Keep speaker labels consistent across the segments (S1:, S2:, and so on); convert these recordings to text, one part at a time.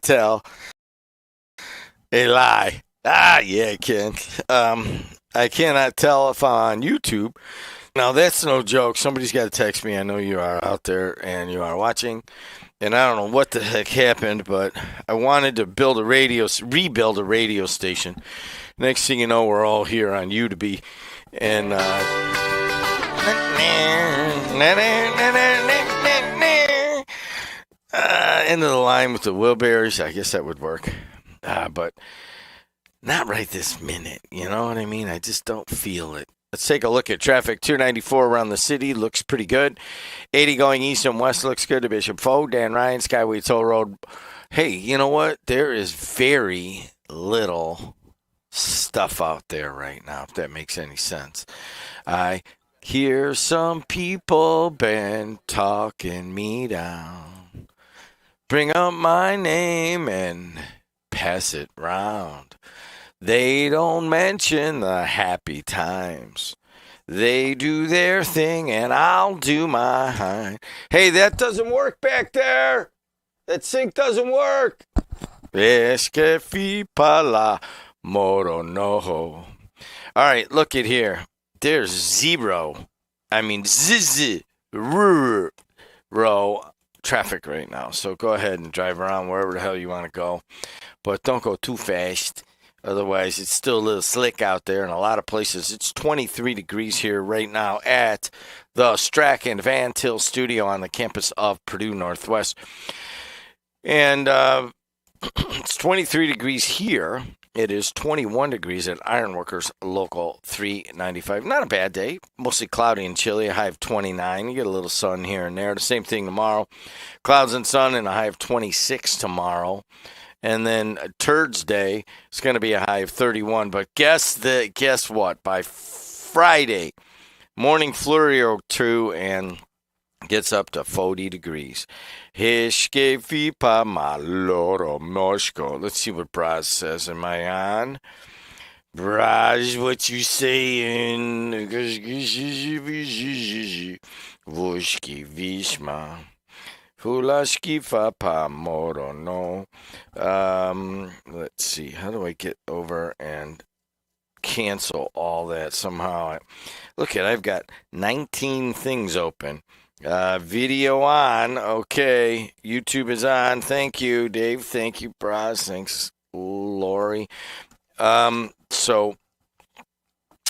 S1: tell a lie. Yeah, I can. I cannot tell if I'm on YouTube. Now, that's no joke. Somebody's got to text me. I know you are out there and you are watching. And I don't know what the heck happened, but I wanted to rebuild a radio station. Next thing you know, we're all here on YouTube. And into the line with the Wilburys. I guess that would work. But not right this minute. You know what I mean? I just don't feel it. Let's take a look at traffic. 294 around the city looks pretty good. 80 going east and west looks good to Bishop Foe. Dan Ryan, Skyway Toll Road. Hey, you know what? There is very little stuff out there right now, if that makes any sense. I hear some people been talking me down. Bring up my name and pass it round. They don't mention the happy times. They do their thing and I'll do mine. Hey, that doesn't work back there. That sync doesn't work. Es que fi pala moro noho. All right, look at here. There's zero traffic right now. So go ahead and drive around wherever the hell you want to go. But don't go too fast. Otherwise, it's still a little slick out there in a lot of places. It's 23 degrees here right now at the Strachan Van Til studio on the campus of Purdue Northwest. And it's 23 degrees here. It is 21 degrees at Ironworkers Local 395. Not a bad day. Mostly cloudy and chilly. A high of 29. You get a little sun here and there. The same thing tomorrow. Clouds and sun and a high of 26 tomorrow. And then Turds Day, it's going to be a high of 31. But guess what? By Friday, morning flurry or two and gets up to 40 degrees. Let's see what Braz says. Am I on? Braz, what you saying? Vushki Vishma. Hulashki Fapa Moro no. Let's see. How do I get over and cancel all that somehow? Look at, I've got 19 things open. Video on. Okay. YouTube is on. Thank you, Dave. Thank you, Braz. Thanks, Lori. So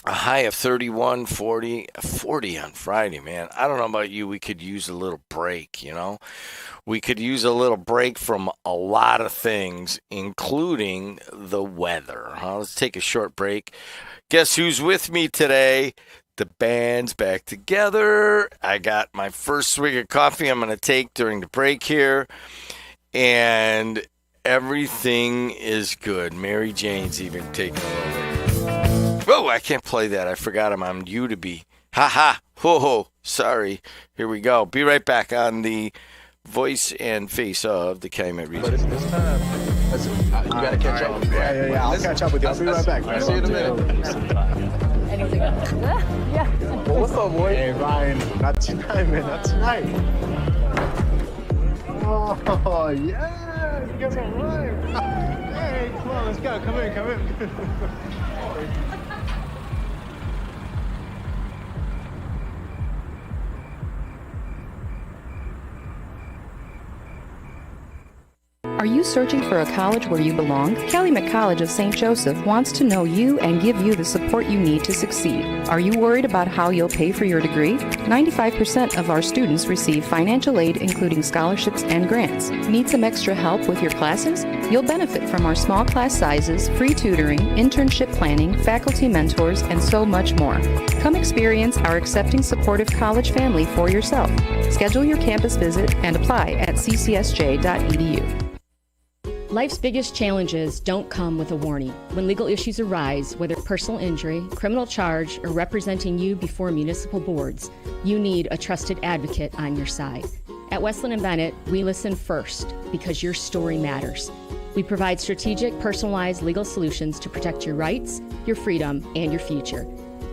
S1: a high of 31, 40 on Friday, man. I don't know about you. We could use a little break, you know. We could use a little break from a lot of things, including the weather. Let's take a short break. Guess who's with me today? The band's back together. I got my first swig of coffee I'm going to take during the break here. And everything is good. Mary Jane's even taking a little. Whoa, I can't play that. I forgot I'm on YouTube. Ha. Ho ho. Sorry. Here we go. Be right back on the voice and face of the Calumet region.
S2: But it's time. Listen, you got to catch up.
S3: Yeah. I'll catch up with you. I'll be right back.
S2: I'll see you in a minute.
S4: Anything else? Yeah.
S2: Well, what's up, boy?
S3: Hey, Ryan. Not tonight, man. Not tonight. Oh, yeah. You guys are right. Hey, come on. Let's go. Come in.
S5: Are you searching for a college where you belong? Calumet College of St. Joseph wants to know you and give you the support you need to succeed. Are you worried about how you'll pay for your degree? 95% of our students receive financial aid, including scholarships and grants. Need some extra help with your classes? You'll benefit from our small class sizes, free tutoring, internship planning, faculty mentors, and so much more. Come experience our accepting, supportive college family for yourself. Schedule your campus visit and apply at ccsj.edu.
S6: Life's biggest challenges don't come with a warning. When legal issues arise, whether personal injury, criminal charge, or representing you before municipal boards, you need a trusted advocate on your side. At Westland & Bennett, we listen first because your story matters. We provide strategic, personalized legal solutions to protect your rights, your freedom, and your future.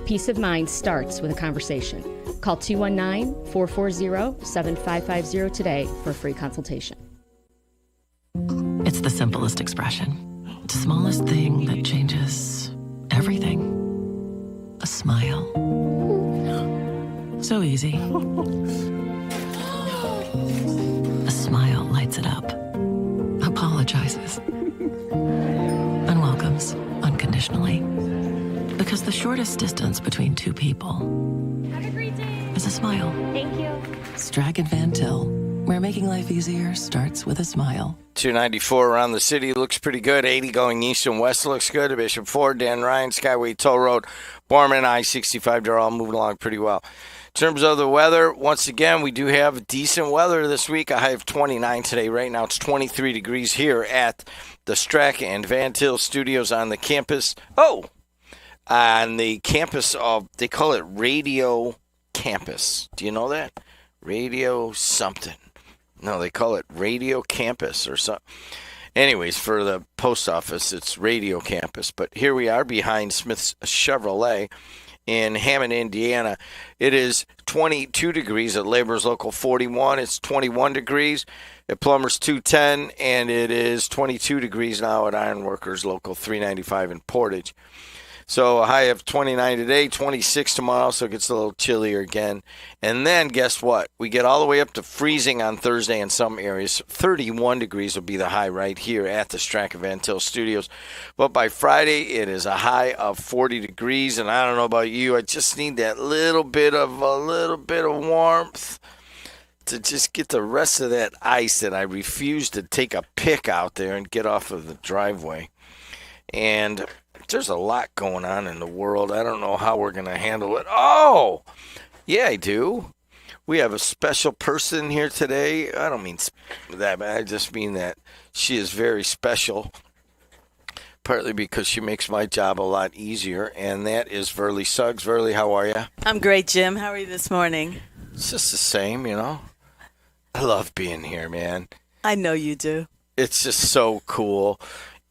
S6: Peace of mind starts with a conversation. Call 219-440-7550 today for a free consultation.
S7: It's the simplest expression. The smallest thing that changes everything. A smile. So easy. A smile lights it up. Apologizes. And welcomes unconditionally. Because the shortest distance between two people is a smile.
S4: Thank you.
S7: Strachan Van Til, where making life easier starts with a smile.
S1: 294 around the city looks pretty good. 80 going east and west looks good. Bishop Ford, Dan Ryan, Skyway Toll Road, Borman, I-65, they're all moving along pretty well. In terms of the weather, once again, we do have decent weather this week. A high of 29 today. Right now it's 23 degrees here at the Strachan and Van Til Studios on the campus. On the campus of, they call it Radio Campus. Do you know that? Radio something. No, they call it Radio Campus or something. Anyways, for the post office, it's Radio Campus. But here we are behind Smith's Chevrolet in Hammond, Indiana. It is 22 degrees at Labor's Local 41. It's 21 degrees at Plumbers 210, and it is 22 degrees now at Ironworkers Local 395 in Portage. So a high of 29 today, 26 tomorrow, so it gets a little chillier again. And then guess what? We get all the way up to freezing on Thursday in some areas. 31 degrees will be the high right here at the Strachan Van Til Studios. But by Friday, it is a high of 40 degrees. And I don't know about you, I just need that little bit of warmth to just get the rest of that ice that I refuse to take a pick out there and get off of the driveway. And there's a lot going on in the world. I don't know how we're going to handle it. Oh, yeah, I do. We have a special person here today. I don't mean that, but I just mean that she is very special, partly because she makes my job a lot easier, and that is Verly Suggs. Verly, how are you?
S8: I'm great, Jim. How are you this morning?
S1: It's just the same, you know. I love being here, man.
S8: I know you do.
S1: It's just so cool,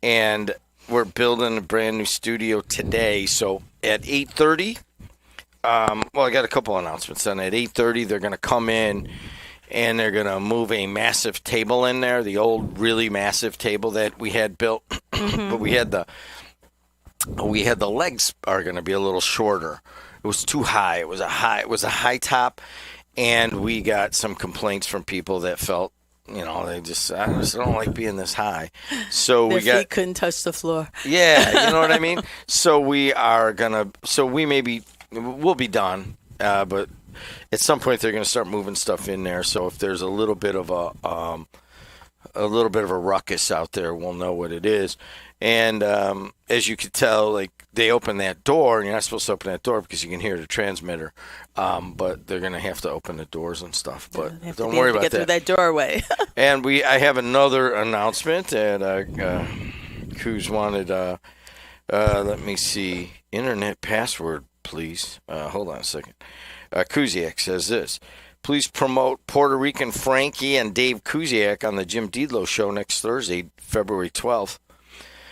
S1: and we're building a brand new studio today. So at 8:30, I got a couple announcements. And at 8:30, they're going to come in and they're going to move a massive table in there, the old really massive table that we had built. But we had the legs are going to be a little shorter. It was too high. It was a high top, and we got some complaints from people that felt, I just don't like being this high. So
S8: Their feet couldn't touch the floor.
S1: Yeah, you know what I mean? So we'll be done, but at some point they're going to start moving stuff in there. So if there's a little bit of a ruckus out there, we'll know what it is. And as you could tell, like, they open that door, and you're not supposed to open that door because you can hear the transmitter. But they're going to have to open the doors and stuff. But don't worry about that.
S8: Get through that doorway.
S1: And I have another announcement that Kuz wanted. Let me see. Internet password, please. Hold on a second. Kuziak says this. Please promote Puerto Rican Frankie and Dave Kuziak on the Jim Dedelow Show next Thursday, February 12th.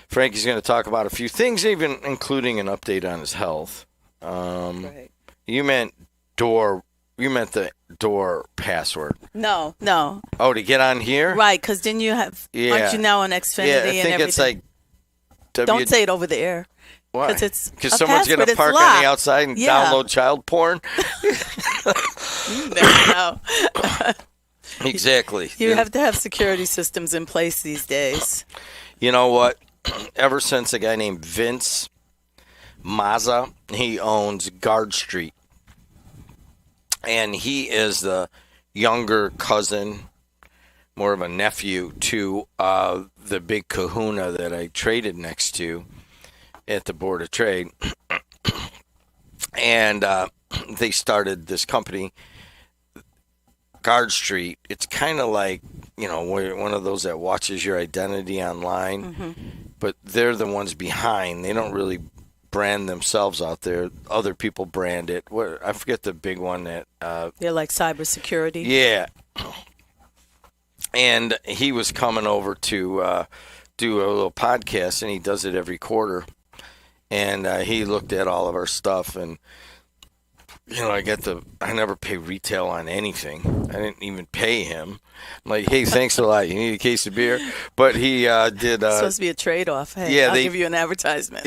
S1: Frankie's going to talk about a few things, even including an update on his health.
S8: Right.
S1: You meant the door password.
S8: No.
S1: Oh, to get on here?
S8: Right, because didn't you have, aren't you now on Xfinity
S1: and everything? Yeah, I think it's like...
S8: Don't say it over the air.
S1: Why?
S8: Because
S1: someone's going to park on the outside and download child porn?
S8: You never know.
S1: Exactly.
S8: You have to have security systems in place these days.
S1: You know what? Ever since a guy named Vince Mazza, he owns Guard Street. And he is the younger cousin, more of a nephew to the big kahuna that I traded next to at the Board of Trade. And they started this company, Guard Street. It's kind of like, one of those that watches your identity online. But they're the ones behind. They don't really brand themselves out there. Other people brand it. I forget the big one that...
S8: They're like cybersecurity.
S1: Yeah. And he was coming over to do a little podcast, and he does it every quarter. And he looked at all of our stuff, and I never pay retail on anything. I didn't even pay him. I'm like, hey, thanks a lot. You need a case of beer? But he did.
S8: It's supposed to be a trade-off. Hey,
S1: yeah,
S8: I'll give you an advertisement.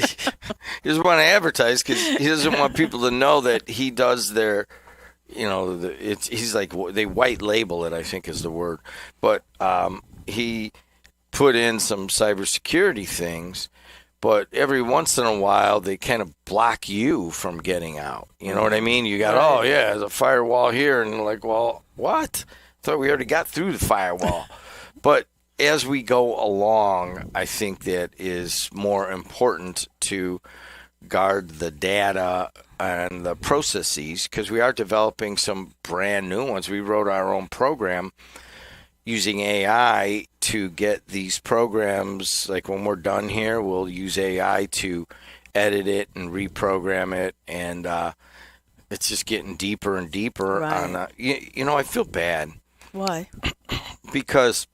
S1: He doesn't want to advertise because he doesn't want people to know that he does their, he's like, they white label it, I think is the word. But he put in some cybersecurity things. But every once in a while, they kind of block you from getting out. You know what I mean? You got, there's a firewall here. And like, well, what? I thought we already got through the firewall. But as we go along, I think that is more important to guard the data and the processes because we are developing some brand new ones. We wrote our own program using AI to get these programs, like when we're done here, we'll use AI to edit it and reprogram it. And it's just getting deeper and deeper.
S8: Right.
S1: I feel bad.
S8: Why?
S1: Because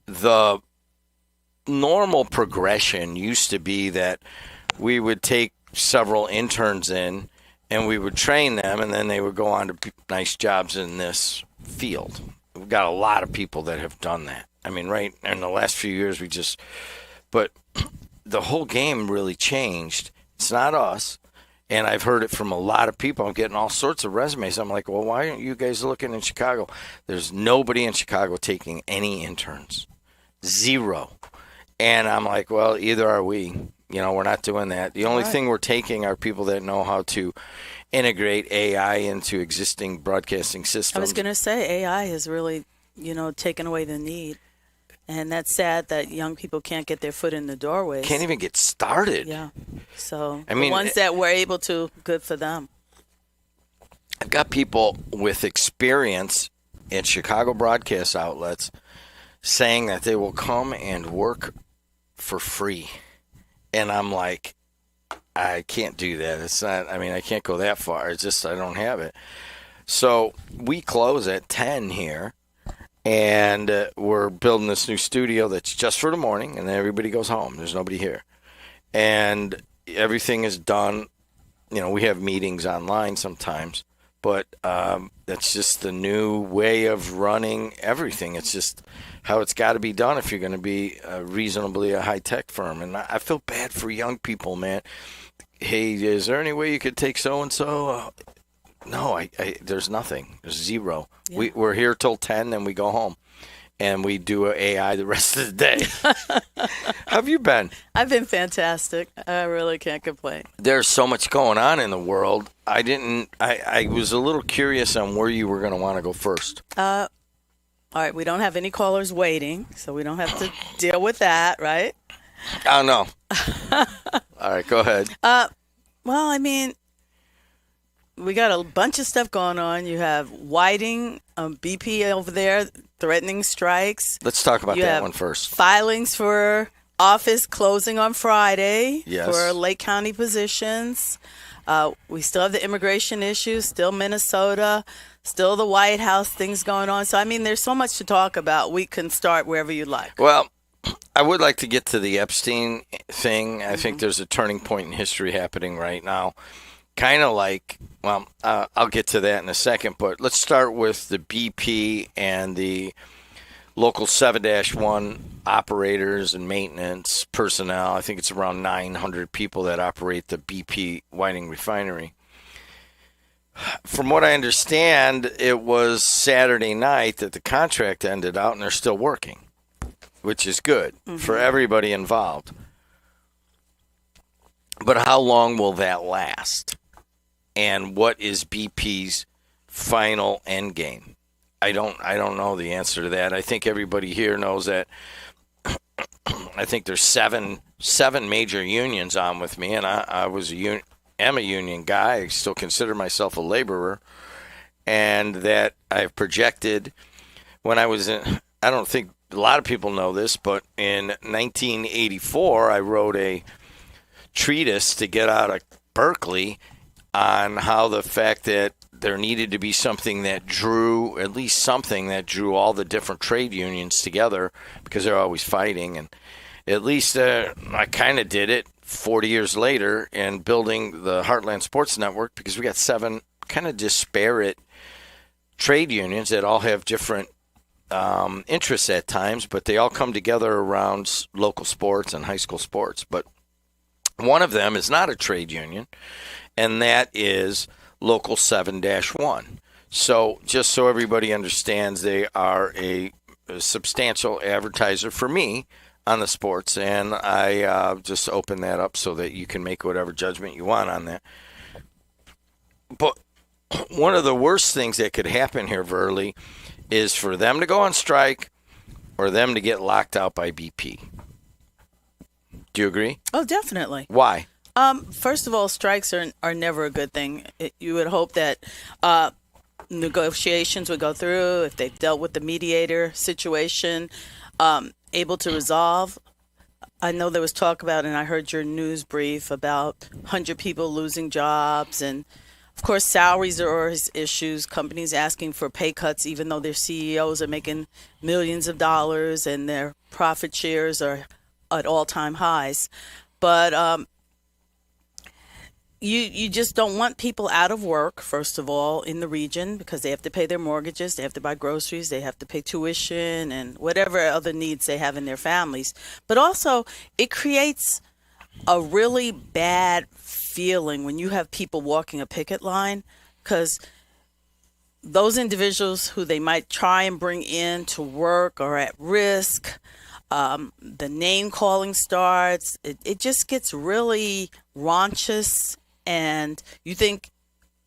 S1: the normal progression used to be that we would take several interns in and we would train them and then they would go on to nice jobs in this field. We've got a lot of people that have done that. I mean, right in the last few years, but the whole game really changed. It's not us. And I've heard it from a lot of people. I'm getting all sorts of resumes. I'm like, well, why aren't you guys looking in Chicago? There's nobody in Chicago taking any interns. Zero. And I'm like, well, either are we. We're not doing that. The only thing we're taking are people that know how to integrate AI into existing broadcasting systems.
S8: I was going to say AI has really, taken away the need. And that's sad that young people can't get their foot in the doorways.
S1: Can't even get started.
S8: Yeah. So
S1: I mean,
S8: the ones that were able to, good for them.
S1: I've got people with experience in Chicago broadcast outlets saying that they will come and work for free. And I'm like, I can't do that. It's not, I can't go that far. It's just, I don't have it. So we close at 10 here, and we're building this new studio that's just for the morning, and then everybody goes home. There's nobody here. And everything is done. We have meetings online sometimes, but that's just the new way of running everything. It's just how it's got to be done if you're going to be reasonably a high-tech firm. And I feel bad for young people, man. Hey, is there any way you could take so-and-so? No, there's nothing. There's zero. Yeah. We're here till 10, then we go home. And we do AI the rest of the day. How have you been?
S8: I've been fantastic. I really can't complain.
S1: There's so much going on in the world. I was a little curious on where you were going to want to go first.
S8: All right, we don't have any callers waiting, so we don't have to deal with that, right?
S1: Oh, no. All right, go ahead.
S8: Well, we got a bunch of stuff going on. You have Whiting, BP over there, threatening strikes.
S1: Let's talk about that one first.
S8: Filings for office closing on Friday for Lake County positions. We still have the immigration issues, still Minnesota, still the White House, things going on. So, there's so much to talk about. We can start wherever you'd like.
S1: Well, I would like to get to the Epstein thing. I think there's a turning point in history happening right now. Kind of like, I'll get to that in a second, but let's start with the BP and the local 7-1 operators and maintenance personnel. I think it's around 900 people that operate the BP Whiting refinery. From what I understand, it was Saturday night that the contract ended out and they're still working, which is good for everybody involved. But how long will that last? And what is BP's final end game? I don't know the answer to that. I think everybody here knows that. I think there's seven major unions on with me, and I am a union guy. I still consider myself a laborer, and that I've projected when I was in. I don't think a lot of people know this, but in 1984, I wrote a treatise to get out of Berkeley on how the fact that there needed to be something that drew, at least something that drew all the different trade unions together because they're always fighting. And at least I kind of did it 40 years later and building the Heartland Sports Network, because we got 7 kind of disparate trade unions that all have different interests at times, but they all come together around local sports and high school sports. But one of them is not a trade union, and that is Local 7-1. So just so everybody understands, they are a substantial advertiser for me on the sports, and I just open that up so that you can make whatever judgment you want on that. But one of the worst things that could happen here, Verley, is for them to go on strike or them to get locked out by BP. Do you agree?
S8: Oh, definitely.
S1: Why?
S8: First of all, strikes are never a good thing. You would hope that negotiations would go through if they've dealt with the mediator situation, able to resolve. I know there was talk about, and I heard your news brief about 100 people losing jobs, and of course salaries are always issues. Companies asking for pay cuts even though their CEOs are making millions of dollars and their profit shares are at all-time highs. But you just don't want people out of work, first of all, in the region, because they have to pay their mortgages, they have to buy groceries, they have to pay tuition and whatever other needs they have in their families. But also, it creates a really bad feeling when you have people walking a picket line, because those individuals who they might try and bring in to work are at risk. The name calling starts. It just gets really raunchous. And you think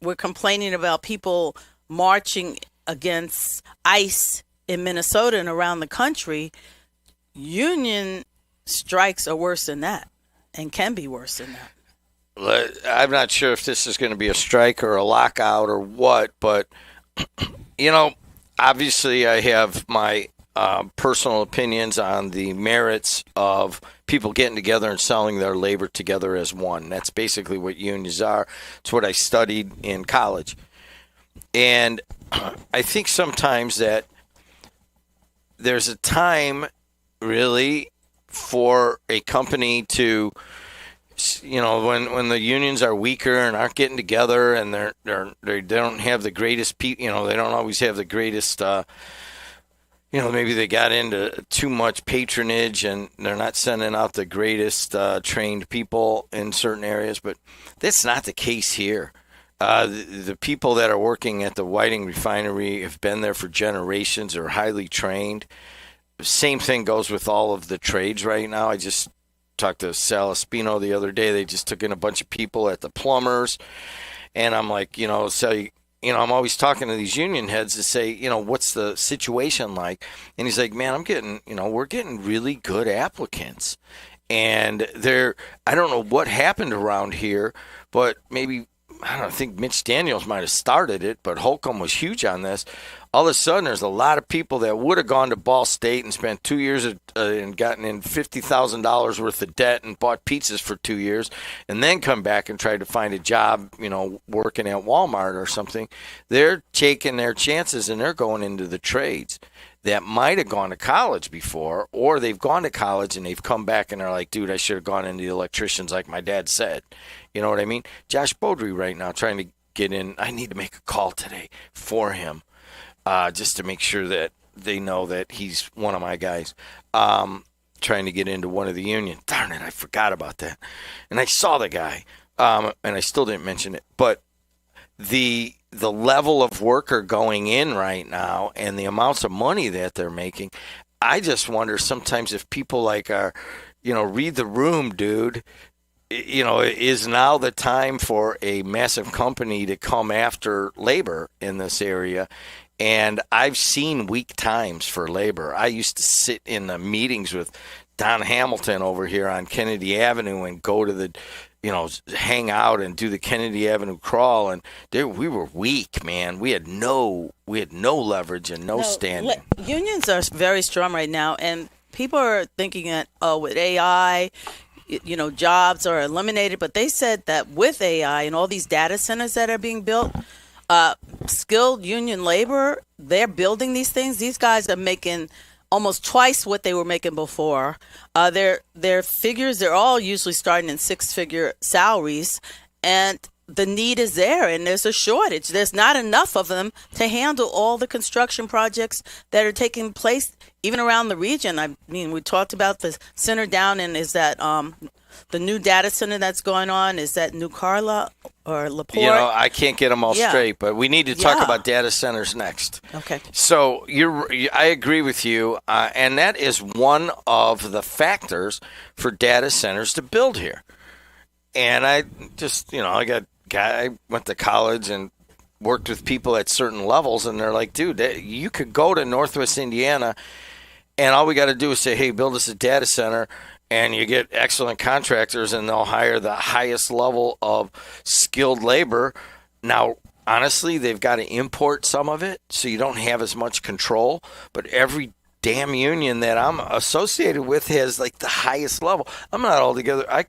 S8: we're complaining about people marching against ICE in Minnesota and around the country. Union strikes are worse than that and can be worse than that.
S1: I'm not sure if this is going to be a strike or a lockout or what, but, obviously I have my personal opinions on the merits of people getting together and selling their labor together as one. That's basically what unions are. It's what I studied in college. And I think sometimes that there's a time really for a company to, when the unions are weaker and aren't getting together and they don't have the greatest people, they don't always have the greatest maybe they got into too much patronage and they're not sending out the greatest trained people in certain areas. But that's not the case here. The people that are working at the Whiting refinery have been there for generations, are highly trained. Same thing goes with all of the trades right now. I just talked to Sal Espino the other day. They just took in a bunch of people at the plumbers. And I'm like, I'm always talking to these union heads to say, what's the situation like? And he's like, man, we're getting really good applicants. And I don't know what happened around here, but maybe, I think Mitch Daniels might have started it, but Holcomb was huge on this. All of a sudden, there's a lot of people that would have gone to Ball State and spent 2 years and gotten in $50,000 worth of debt and bought pizzas for 2 years and then come back and tried to find a job, working at Walmart or something. They're taking their chances and they're going into the trades that might have gone to college before, or they've gone to college and they've come back and they're like, dude, I should have gone into the electricians like my dad said. You know what I mean? Josh Beaudry right now trying to get in. I need to make a call today for him. Just to make sure that they know that he's one of my guys, trying to get into one of the union. Darn it, I forgot about that. And I saw the guy, and I still didn't mention it. But the level of worker going in right now and the amounts of money that they're making, I just wonder sometimes if people like are, read the room, dude. Is now the time for a massive company to come after labor in this area? And I've seen weak times for labor. I used to sit in the meetings with Don Hamilton over here on Kennedy Avenue and go to the, hang out and do the Kennedy Avenue crawl. And we were weak, man. We had no leverage and no standing.
S8: Unions are very strong right now, and people are thinking that, with AI, jobs are eliminated. But they said that with AI and all these data centers that are being built, skilled union labor, they're building these things. These guys are making almost twice what they were making before. Their figures, they're all usually starting in 6-figure salaries, and the need is there, and there's a shortage. There's not enough of them to handle all the construction projects that are taking place even around the region. I mean, we talked about the center down in, is that the new data center that's going on? Is that New Carla or LaPorte?
S1: You know, I can't get them all straight, but we need to talk about data centers next.
S8: Okay.
S1: So I agree with you, and that is one of the factors for data centers to build here. And I just, I went to college and worked with people at certain levels, and they're like, dude, you could go to Northwest Indiana, and all we got to do is say, hey, build us a data center, and you get excellent contractors, and they'll hire the highest level of skilled labor. Now, honestly, they've got to import some of it, so you don't have as much control. But every damn union that I'm associated with has like the highest level. I'm not altogether. I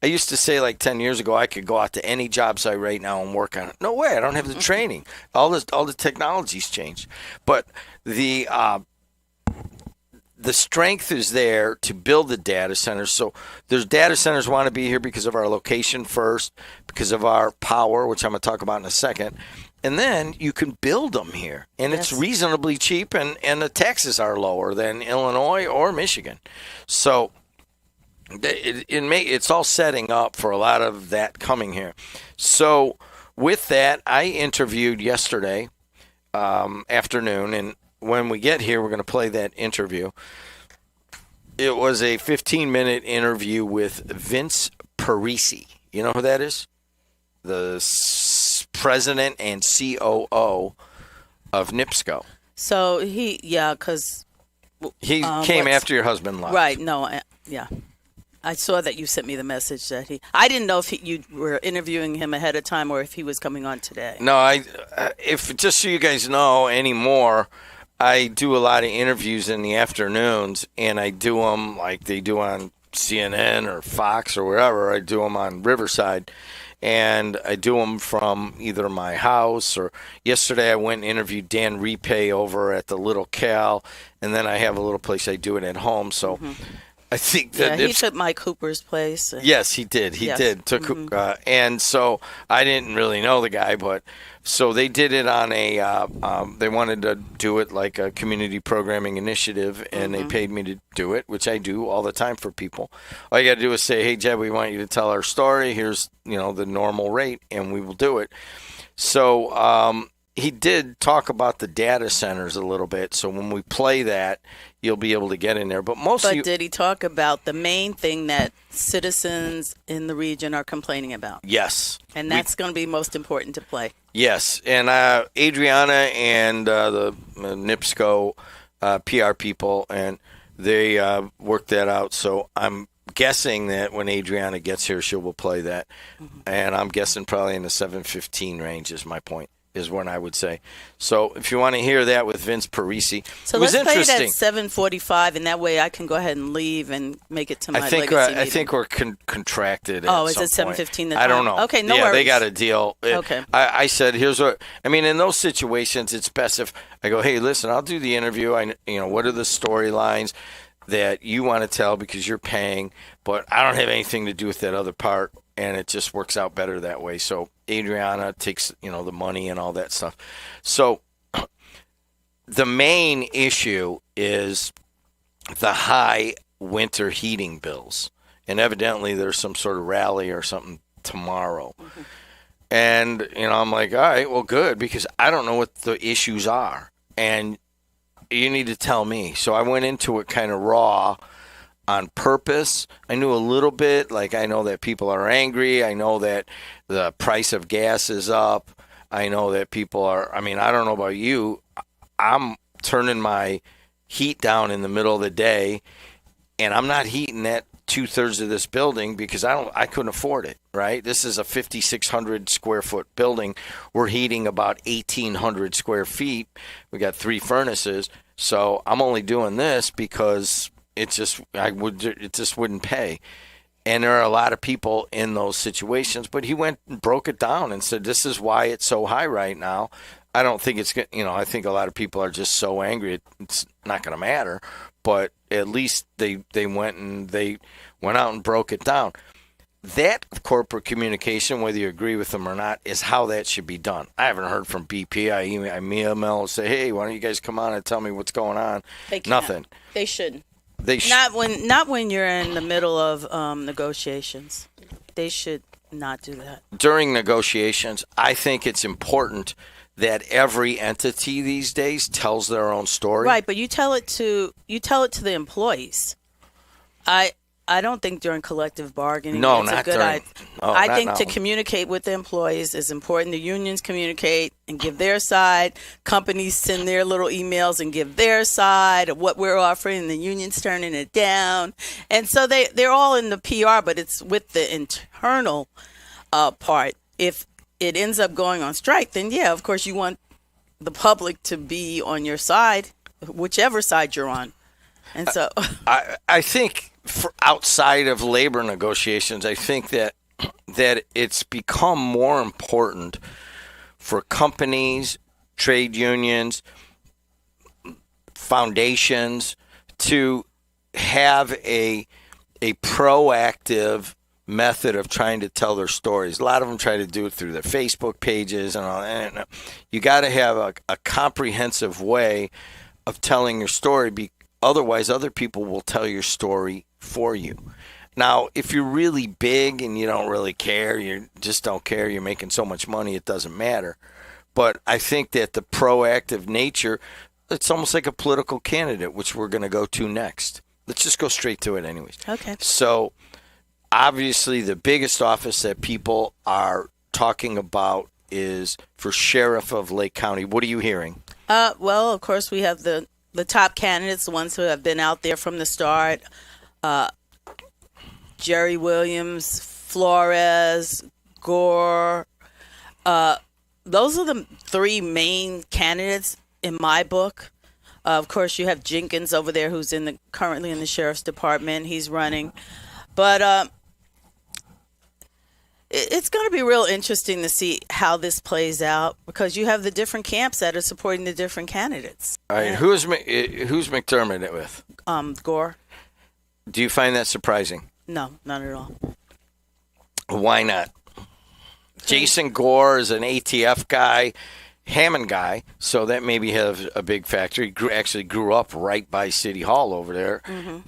S1: used to say like 10 years ago I could go out to any job site right now and work on it. No way. I don't have the training. All the technology's changed. But the strength is there to build the data centers. So there's data centers want to be here because of our location first, because of our power, which I'm going to talk about in a second. And then you can build them here. And it's reasonably cheap, and the taxes are lower than Illinois or Michigan. So it's all setting up for a lot of that coming here. So with that, I interviewed yesterday afternoon, and when we get here, we're going to play that interview. It was a 15-minute interview with Vince Parisi. You know who that is? The president and COO of NIPSCO.
S8: So because
S1: he came after your husband left.
S8: Right. No. I saw that you sent me the message that I didn't know if you were interviewing him ahead of time or if he was coming on today.
S1: No, if just so you guys know anymore, I do a lot of interviews in the afternoons, and I do them like they do on CNN or Fox or wherever. I do them on Riverside, and I do them from either my house or yesterday I went and interviewed Dan Repay over at the Little Cal, and then I have a little place I do it at home. So I think that
S8: he took Mike Hooper's place.
S1: Yes, he did. He did. And so I didn't really know the guy, but so they did it on they wanted to do it like a community programming initiative, and they paid me to do it, which I do all the time for people. All you got to do is say, hey, Jeb, we want you to tell our story. Here's, the normal rate, and we will do it. So he did talk about the data centers a little bit. So when we play that, you'll be able to get in there. But
S8: did he talk about the main thing that citizens in the region are complaining about?
S1: Yes.
S8: And that's going to be most important to play.
S1: Yes. And Adriana and the NIPSCO PR people, and they worked that out. So I'm guessing that when Adriana gets here, she will play that. And I'm guessing probably in the 7:15 range is my point. Is when I would say. So if you want to hear that with Vince Parisi,
S8: so
S1: it was
S8: let's play it
S1: interesting.
S8: at 7:45, and that way I can go ahead and leave and make it to my legacy meeting.
S1: I think we're contracted.
S8: Oh, is it 7:15?
S1: I don't know.
S8: Okay, no worries.
S1: They got a deal.
S8: Okay.
S1: I said, here's what I mean. In those situations, it's best if I go, hey, listen, I'll do the interview. What are the storylines that you want to tell because you're paying, but I don't have anything to do with that other part. And it just works out better that way. So Adriana takes, the money and all that stuff. So the main issue is the high winter heating bills. And evidently there's some sort of rally or something tomorrow. And, I'm like, all right, well, good, because I don't know what the issues are. And you need to tell me. So I went into it kind of raw. On purpose. I knew a little bit, like I know that people are angry. I know that the price of gas is up. I know that people are, I don't know about you. I'm turning my heat down in the middle of the day, and I'm not heating that 2/3 of this building because I couldn't afford it, right? This is a 5,600 square foot building. We're heating about 1,800 square feet. We got 3 furnaces. So I'm only doing this because it just wouldn't pay. And there are a lot of people in those situations. But he went and broke it down and said, this is why it's so high right now. I don't think it's going to, I think a lot of people are just so angry it's not going to matter. But at least they went out and broke it down. That corporate communication, whether you agree with them or not, is how that should be done. I haven't heard from BP. I email and say, hey, why don't you guys come on and tell me what's going on?
S8: They can't.
S1: Nothing.
S8: They shouldn't.
S1: They
S8: not when you're in the middle of negotiations. They should not do that. During
S1: negotiations, I think it's important that every entity these days tells their own story.
S8: Right, but you tell it to the employees. I don't think during collective bargaining it's a good idea. I think to communicate with the employees is important. The unions communicate and give their side. Companies send their little emails and give their side of what we're offering, and the union's turning it down. And so they're all in the PR, but it's with the internal part. If it ends up going on strike, then yeah, of course you want the public to be on your side, whichever side you're on. And so
S1: I think for outside of labor negotiations, I think that it's become more important for companies, trade unions, foundations to have a proactive method of trying to tell their stories. A lot of them try to do it through their Facebook pages and all that. And you got to have a comprehensive way of telling your story. Otherwise, other people will tell your story for you. Now, if you're really big and you don't really care, you just don't care, you're making so much money, it doesn't matter. But I think that the proactive nature, it's almost like a political candidate, which we're going to go to next. Let's just go straight to it anyways.
S8: Okay.
S1: So, obviously, the biggest office that people are talking about is for sheriff of Lake County. What are you hearing?
S8: Well, of course, we have the top candidates, the ones who have been out there from the start. Jerry Williams, Flores, Gore. Those are the three main candidates in my book. Of course, you have Jenkins over there, who's currently in the sheriff's department. He's running, but it's going to be real interesting to see how this plays out because you have the different camps that are supporting the different candidates.
S1: All right, who's McDermott with?
S8: Gore.
S1: Do you find that surprising?
S8: No, not at all.
S1: Why not? Jason Gore is an ATF guy, Hammond guy, so that maybe has a big factor. He actually grew up right by City Hall over there. Mm-hmm.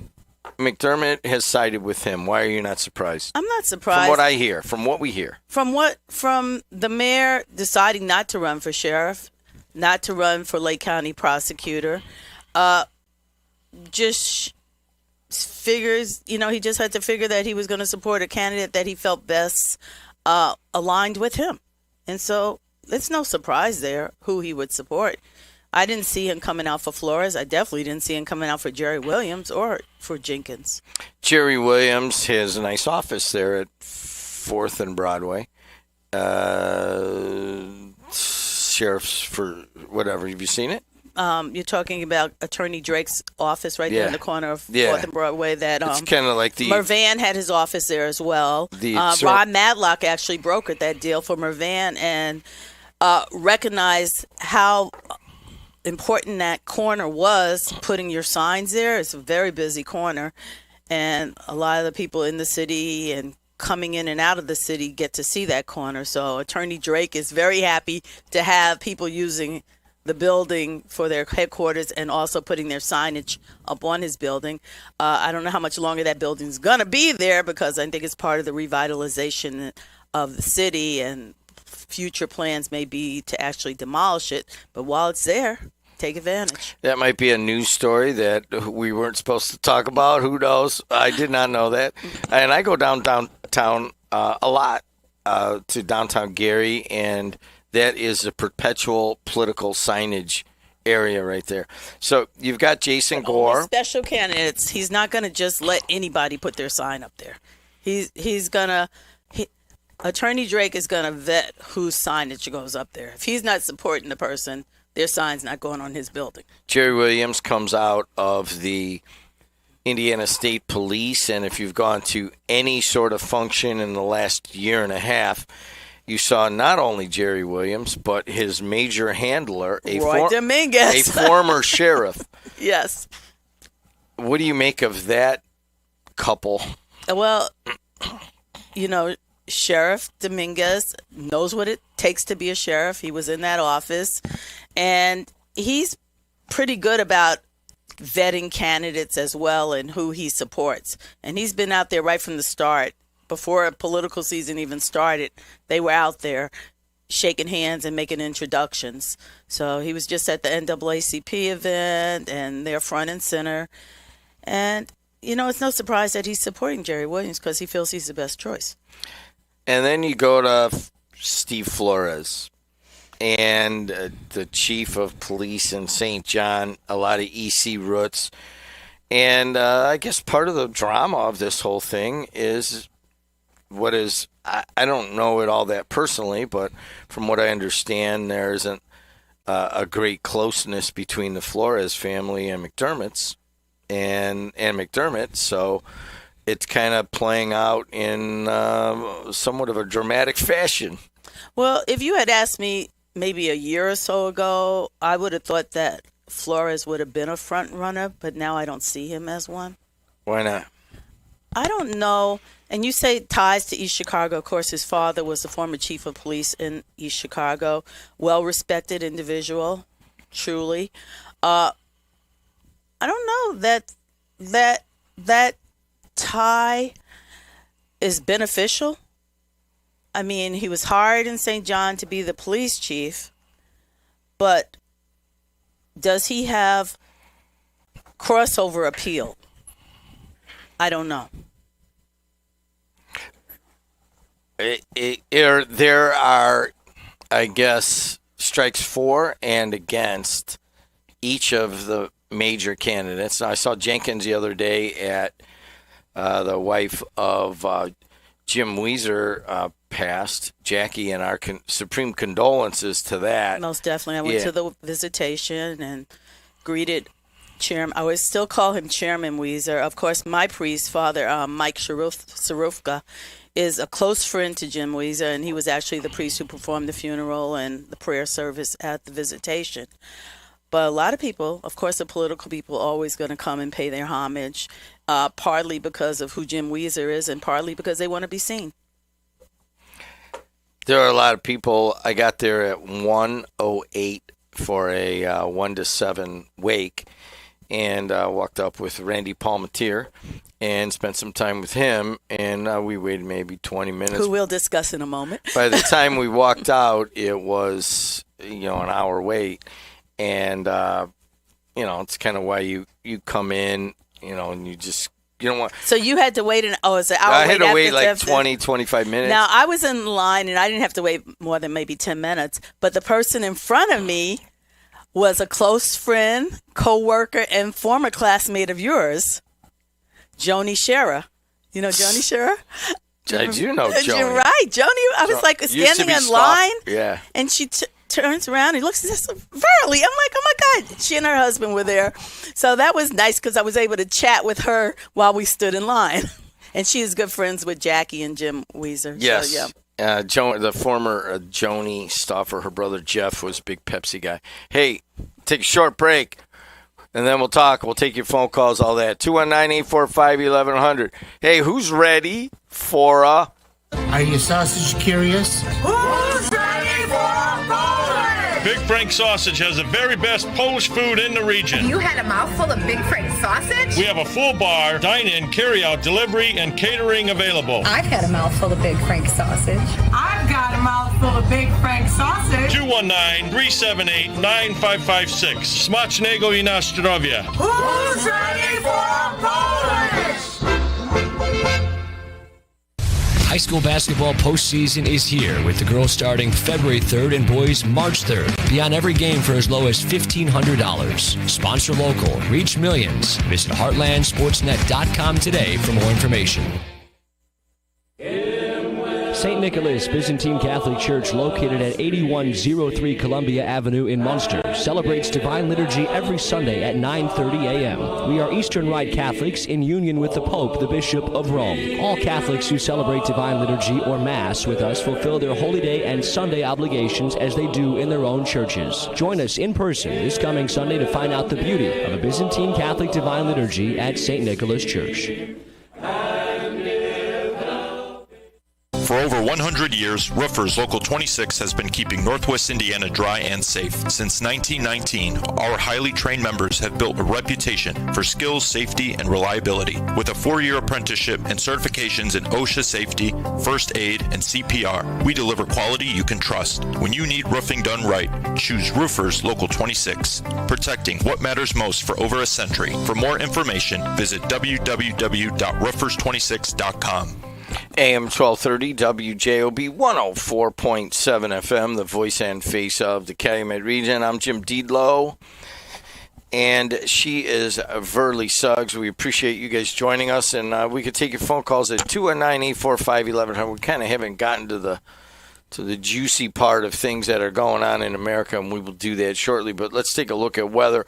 S1: McDermott has sided with him. Why are you not surprised?
S8: I'm not surprised.
S1: From what I hear, from what we hear.
S8: From the mayor deciding not to run for sheriff, not to run for Lake County prosecutor, just figures, he just had to figure that he was going to support a candidate that he felt best aligned with him. And so it's no surprise there who he would support. I didn't see him coming out for Flores. I definitely didn't see him coming out for Jerry Williams or for Jenkins.
S1: Jerry Williams has a nice office there at 4th and Broadway. Sheriff's for whatever. Have you seen it?
S8: You're talking about Attorney Drake's office right there in the corner of 4th and Broadway. That
S1: it's kind of like the
S8: Mervan had his office there as well. Ron Madlock actually brokered that deal for Mervan and recognized how important that corner was. Putting your signs there. It's a very busy corner, and a lot of the people in the city and coming in and out of the city get to see that corner. So Attorney Drake is very happy to have people using the building for their headquarters and also putting their signage up on his building. I don't know how much longer that building's going to be there because I think it's part of the revitalization of the city, and future plans may be to actually demolish it. But while it's there, take advantage.
S1: That might be a news story that we weren't supposed to talk about. Who knows? I did not know that. And I go downtown a lot to downtown Gary, and that is a perpetual political signage area right there. So you've got Jason Gore.
S8: Special candidates. He's not going to just let anybody put their sign up there. He's going to... Attorney Drake is going to vet whose signage goes up there. If he's not supporting the person, their sign's not going on his building.
S1: Jerry Williams comes out of the Indiana State Police, and if you've gone to any sort of function in the last year and a half, you saw not only Jerry Williams, but his major handler,
S8: Roy Dominguez,
S1: a former sheriff.
S8: Yes.
S1: What do you make of that couple?
S8: Well, Sheriff Dominguez knows what it takes to be a sheriff. He was in that office, and he's pretty good about vetting candidates as well and who he supports. And he's been out there right from the start. Before a political season even started, they were out there shaking hands and making introductions. So he was just at the NAACP event, and they're front and center. And, it's no surprise that he's supporting Jerry Williams because he feels he's the best choice.
S1: And then you go to Steve Flores and the chief of police in St. John, a lot of EC roots. And I guess part of the drama of this whole thing is I don't know it all that personally, but from what I understand, there isn't a great closeness between the Flores family and McDermott's and McDermott. So it's kind of playing out in somewhat of a dramatic fashion.
S8: Well, if you had asked me maybe a year or so ago, I would have thought that Flores would have been a front runner, but now I don't see him as one.
S1: Why not?
S8: I don't know. And you say ties to East Chicago. Of course, his father was the former chief of police in East Chicago. Well-respected individual, truly. I don't know that tie is beneficial. I mean, he was hired in St. John to be the police chief, but does he have crossover appeal? I don't know.
S1: There are, I guess, strikes for and against each of the major candidates. Now, I saw Jenkins the other day at the wife of Jim Weezer passed, Jackie, and our supreme condolences to that.
S8: Most definitely. I went to the visitation and greeted Chairman. I would still call him Chairman Weezer. Of course, my priest, Father Mike Sarufka, is a close friend to Jim Weezer, and he was actually the priest who performed the funeral and the prayer service at the visitation. But a lot of people, of course, the political people, are always going to come and pay their homage, partly because of who Jim Weezer is and partly because they want to be seen.
S1: There are a lot of people. I got there at 1:08 for a 1 to 7 wake, and walked up with Randy Palmatier and spent some time with him, and we waited maybe 20 minutes.
S8: Who we'll discuss in a moment.
S1: By the time we walked out, it was, an hour wait, and, it's kind of why you come in, and you just, you don't want.
S8: So you had to wait it's an hour wait.
S1: I had to wait like 20, 25 minutes.
S8: Now, I was in line, and I didn't have to wait more than maybe 10 minutes, but the person in front of me was a close friend, co-worker, and former classmate of yours, Joni Scherer. You know Joni Scherer?
S1: I do know Joni.
S8: You're right. Joni, I was like standing in line,
S1: yeah,
S8: and she turns around and looks at this Verily. I'm like, oh my God. She and her husband were there. So that was nice because I was able to chat with her while we stood in line. And she is good friends with Jackie and Jim Weezer.
S1: Yes.
S8: So, yeah.
S1: The former Joni Stauffer, her brother Jeff, was a big Pepsi guy. Hey, take a short break, and then we'll talk. We'll take your phone calls, all that. 219-845-1100. Hey, who's ready for a...
S9: Are you sausage curious?
S10: Who's ready for a Polish? Big Frank Sausage has the very best Polish food in the region.
S11: You had a mouthful of Big Frank sausage?
S10: We have a full bar, dine-in, carry-out, delivery, and catering available.
S11: I've had a mouthful of Big Frank sausage.
S12: I've got a mouthful of Big Frank sausage.
S10: 219-378-9556. Smacznego i na zdrowie.
S12: Who's ready for a Polish?
S13: High school basketball postseason is here, with the girls starting February 3rd and boys March 3rd. Be on every game for as low as $1,500. Sponsor local. Reach millions. Visit heartlandsportsnet.com today for more information. St. Nicholas Byzantine Catholic Church, located at 8103 Columbia Avenue in Munster, celebrates Divine Liturgy every Sunday at 9:30 a.m. We are Eastern Rite Catholics in union with the Pope, the Bishop of Rome. All Catholics who celebrate Divine Liturgy or Mass with us fulfill their Holy Day and Sunday obligations as they do in their own churches. Join us in person this coming Sunday to find out the beauty of a Byzantine Catholic Divine Liturgy at St. Nicholas Church.
S14: For over 100 years, Roofers Local 26 has been keeping Northwest Indiana dry and safe. Since 1919, our highly trained members have built a reputation for skills, safety, and reliability. With a 4-year apprenticeship and certifications in OSHA safety, first aid, and CPR, we deliver quality you can trust. When you need roofing done right, choose Roofers Local 26, protecting what matters most for over a century. For more information, visit www.roofers26.com.
S1: AM 1230, WJOB 104.7 FM, the voice and face of the Calumet region. I'm Jim Dedelow, and she is Verly Suggs. We appreciate you guys joining us, and we could take your phone calls at 219-845-1100. We kind of haven't gotten to the juicy part of things that are going on in America, and we will do that shortly. But let's take a look at weather.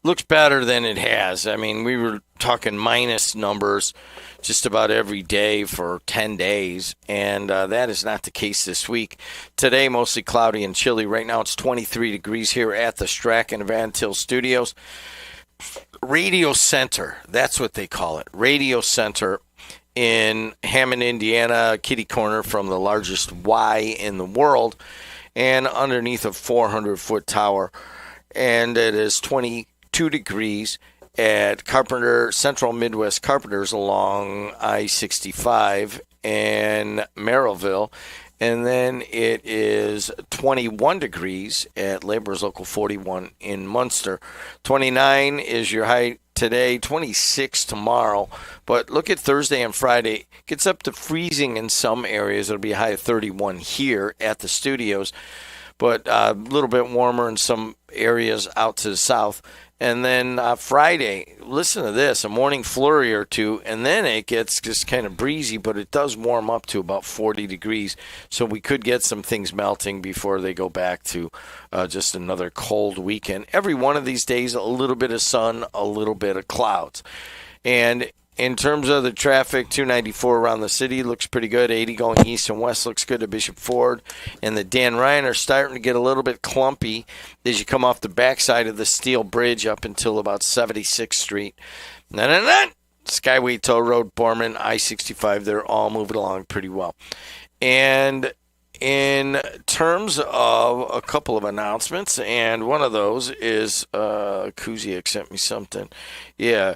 S1: Looks better than it has. I mean, we were talking minus numbers just about every day for 10 days, and that is not the case this week. Today, mostly cloudy and chilly. Right now, it's 23 degrees here at the Strachan Van Til Studios. Radio Center, that's what they call it. Radio Center in Hammond, Indiana, kitty corner from the largest Y in the world, and underneath a 400-foot tower. And it is 22 degrees at Carpenter, Central Midwest Carpenters along I-65 in Merrillville. And then it is 21 degrees at Laborers Local 41 in Munster. 29 is your high today, 26 tomorrow. But look at Thursday and Friday. It gets up to freezing in some areas. It'll be a high of 31 here at the studios, but a little bit warmer in some areas out to the south. And then Friday, listen to this, a morning flurry or two, and then it gets just kind of breezy, but it does warm up to about 40 degrees. So we could get some things melting before they go back to just another cold weekend. Every one of these days, a little bit of sun, a little bit of clouds. And in terms of the traffic, 294 around the city looks pretty good. 80 going east and west looks good to Bishop Ford. And the Dan Ryan are starting to get a little bit clumpy as you come off the backside of the Steel Bridge up until about 76th Street. Skyway Toll Road, Borman, I-65, they're all moving along pretty well. And in terms of a couple of announcements, and one of those is Kuziak sent me something. Yeah.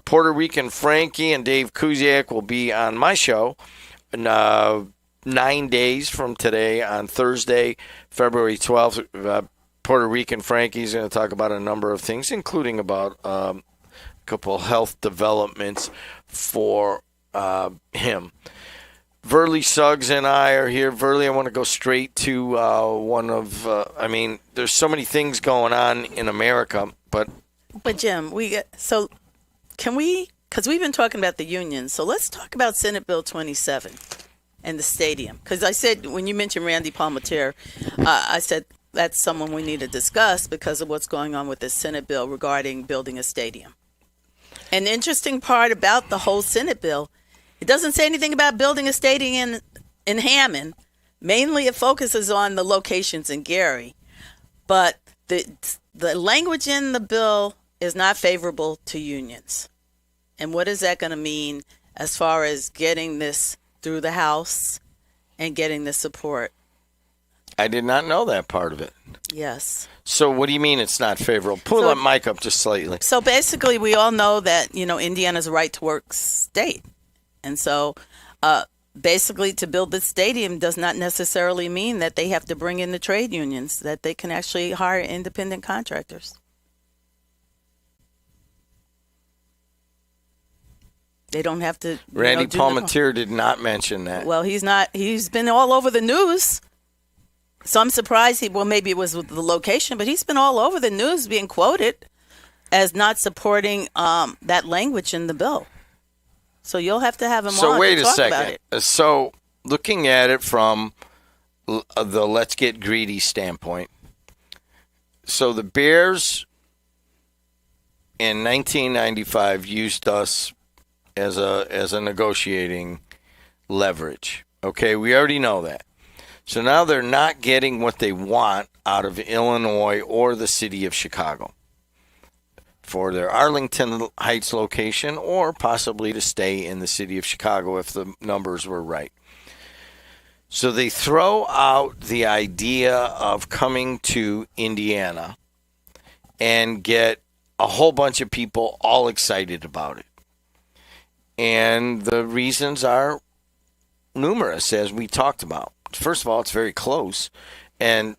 S1: Puerto Rican Frankie and Dave Kuziak will be on my show 9 days from today on Thursday, February 12th. Puerto Rican Frankie's going to talk about a number of things, including about a couple health developments for him. Verly Suggs and I are here. Verly, I want to go straight to one of, there's so many things going on in America, but
S8: Jim, can we, because we've been talking about the union, so let's talk about Senate Bill 27 and the stadium. Because I said, when you mentioned Randy Palmatier, I said that's someone we need to discuss because of what's going on with this Senate bill regarding building a stadium. And the interesting part about the whole Senate bill, it doesn't say anything about building a stadium in Hammond. Mainly it focuses on the locations in Gary. But the language in the bill is not favorable to unions. And what is that going to mean as far as getting this through the House and getting the support?
S1: I did not know that part of it.
S8: Yes.
S1: So what do you mean it's not favorable? Pull that mic up just slightly.
S8: So basically we all know that, Indiana's a right-to-work state. And so basically to build this stadium does not necessarily mean that they have to bring in the trade unions, that they can actually hire independent contractors. They don't have to.
S1: Randy Palmatier did not mention that.
S8: Well, he's not. He's been all over the news. So I'm surprised. Maybe it was with the location, but he's been all over the news being quoted as not supporting that language in the bill. So you'll have to have him on to talk about it.
S1: So looking at it from the let's get greedy standpoint. So the Bears in 1995 used us as a negotiating leverage. Okay, we already know that. So now they're not getting what they want out of Illinois or the city of Chicago for their Arlington Heights location, or possibly to stay in the city of Chicago if the numbers were right. So they throw out the idea of coming to Indiana and get a whole bunch of people all excited about it. And the reasons are numerous, as we talked about. First of all, it's very close, and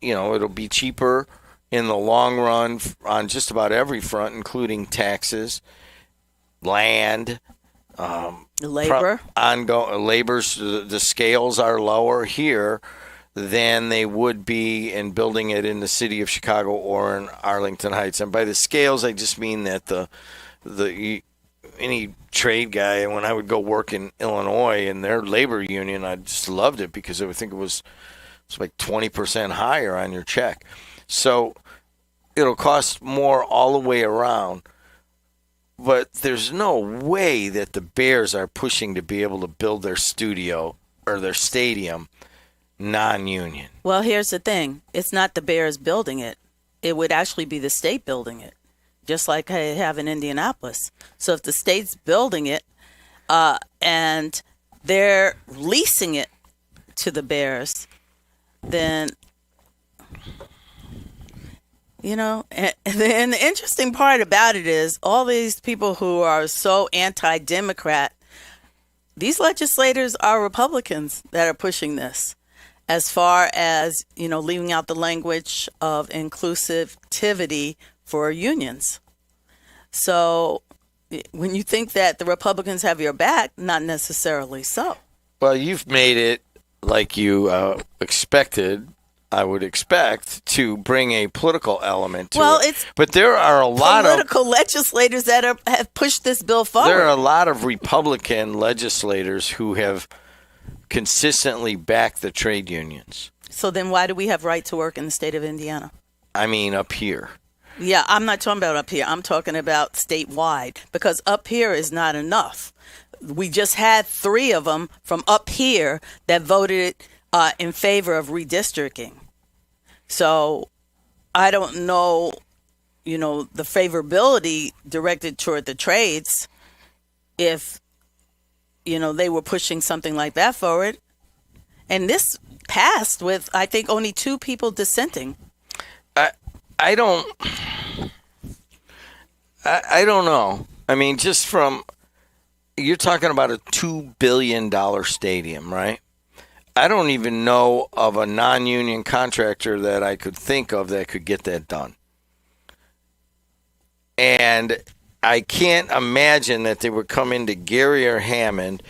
S1: it'll be cheaper in the long run on just about every front, including taxes, land,
S8: labor.
S1: Labor's the scales are lower here than they would be in building it in the city of Chicago or in Arlington Heights. And by the scales, I just mean that any trade guy, when I would go work in Illinois and their labor union, I just loved it because I would think it was like 20% higher on your check. So it'll cost more all the way around. But there's no way that the Bears are pushing to be able to build their studio or their stadium non-union.
S8: Well, here's the thing. It's not the Bears building it. It would actually be the state building it, just like they have in Indianapolis. So if the state's building it and they're leasing it to the Bears, then, and the interesting part about it is all these people who are so anti-Democrat, these legislators are Republicans that are pushing this as far as, leaving out the language of inclusivity for unions. So when you think that the Republicans have your back, not necessarily so.
S1: Well, you've made it like you expected, I would expect, to bring a political element to it. But there are a lot of
S8: political legislators that have pushed this bill forward.
S1: There are a lot of Republican legislators who have consistently backed the trade unions.
S8: So then why do we have right to work in the state of Indiana?
S1: I mean, up here.
S8: Yeah, I'm not talking about up here. I'm talking about statewide, because up here is not enough. We just had 3 of them from up here that voted in favor of redistricting. So I don't know, the favorability directed toward the trades if, they were pushing something like that forward. And this passed with, I think, only 2 people dissenting.
S1: I don't know. I mean, just from, you're talking about a $2 billion stadium, right? I don't even know of a non-union contractor that I could think of that could get that done. And I can't imagine that they would come into Gary or Hammond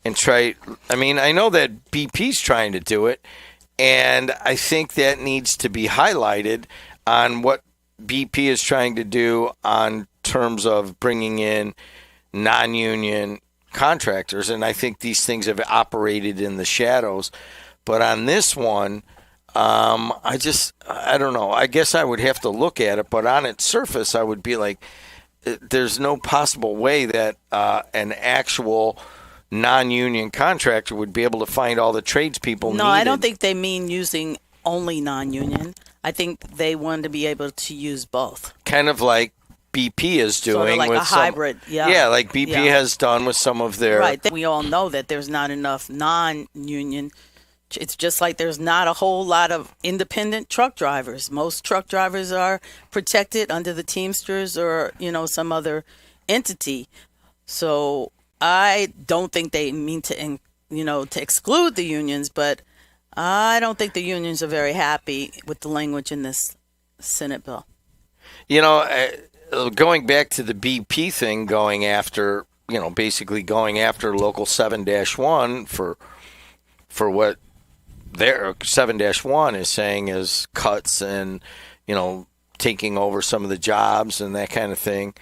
S1: and try. I mean, I know that BP's trying to do it, and I think that needs to be highlighted on what BP is trying to do on terms of bringing in non-union contractors. And I think these things have operated in the shadows. But on this one, I don't know. I guess I would have to look at it. But on its surface, I would be like, there's no possible way that an actual non-union contractor would be able to find all the tradespeople needed.
S8: No, I don't think they mean using only non-union. I think they want to be able to use both.
S1: Kind of like BP is doing.
S8: Sort of like
S1: with
S8: a hybrid, yeah.
S1: Yeah, like BP has done with some of their.
S8: Right. We all know that there's not enough non-union. It's just like there's not a whole lot of independent truck drivers. Most truck drivers are protected under the Teamsters or, some other entity. So I don't think they mean to, to exclude the unions, but I don't think the unions are very happy with the language in this Senate bill.
S1: Going back to the BP thing, going after, basically going after Local 7-1 for what their 7-1 is saying is cuts and, taking over some of the jobs and that kind of thing.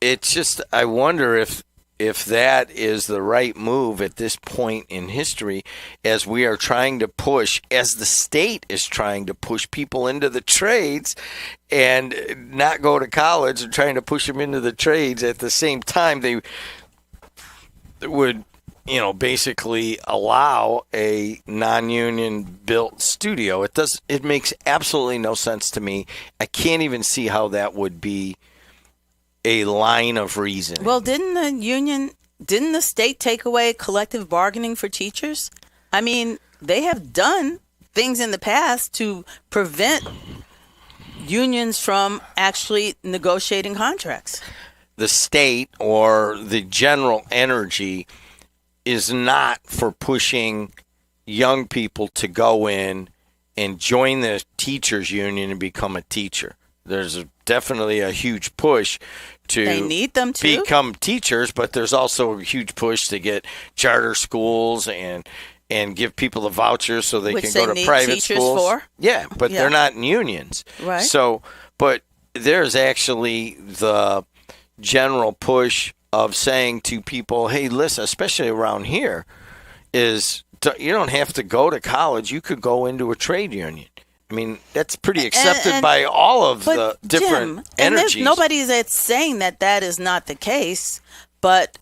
S1: It's just, I wonder if if that is the right move at this point in history, as we are trying to push, as the state is trying to push people into the trades and not go to college and trying to push them into the trades at the same time, they would, basically allow a non-union built studio. It makes absolutely no sense to me. I can't even see how that would be a line of reasoning.
S8: Well, didn't the state take away collective bargaining for teachers? I mean, they have done things in the past to prevent unions from actually negotiating contracts.
S1: The state or the general energy is not for pushing young people to go in and join the teachers union and become a teacher. There's definitely a huge push to
S8: they need them to
S1: become teachers, but there's also a huge push to get charter schools and give people the vouchers so they can go to private schools.
S8: For?
S1: Yeah, but they're not in unions.
S8: Right.
S1: So, but there's actually the general push of saying to people, hey, listen, especially around here, is you don't have to go to college. You could go into a trade union. I mean, that's pretty accepted by all of the different energies.
S8: And nobody's saying that is not the case. But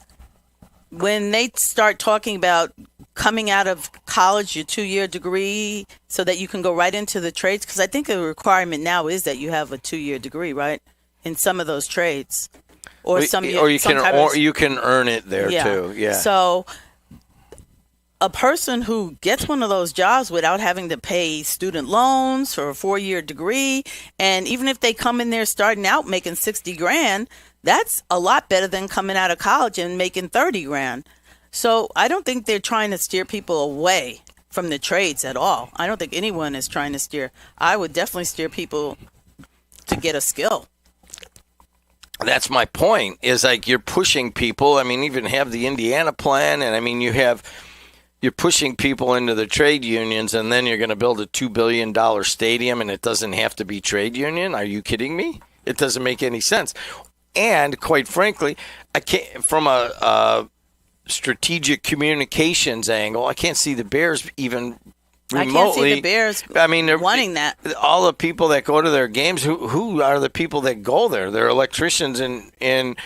S8: when they start talking about coming out of college, your 2-year degree, so that you can go right into the trades, because I think the requirement now is that you have a 2-year degree, right, in some of those trades. Or
S1: you can earn it there too. Yeah.
S8: So a person who gets one of those jobs without having to pay student loans for a 4-year degree, and even if they come in there starting out making $60,000, that's a lot better than coming out of college and making $30,000. So I don't think they're trying to steer people away from the trades at all. I don't think anyone is trying to steer. I would definitely steer people to get a skill.
S1: That's my point, is like you're pushing people. I mean, even have the Indiana plan, and I mean, you're pushing people into the trade unions, and then you're going to build a $2 billion stadium, and it doesn't have to be trade union. Are you kidding me? It doesn't make any sense. And quite frankly, I can't, from a strategic communications angle, I can't see the Bears even remotely.
S8: I can't see the Bears wanting that.
S1: All the people that go to their games, who are the people that go there? They're electricians in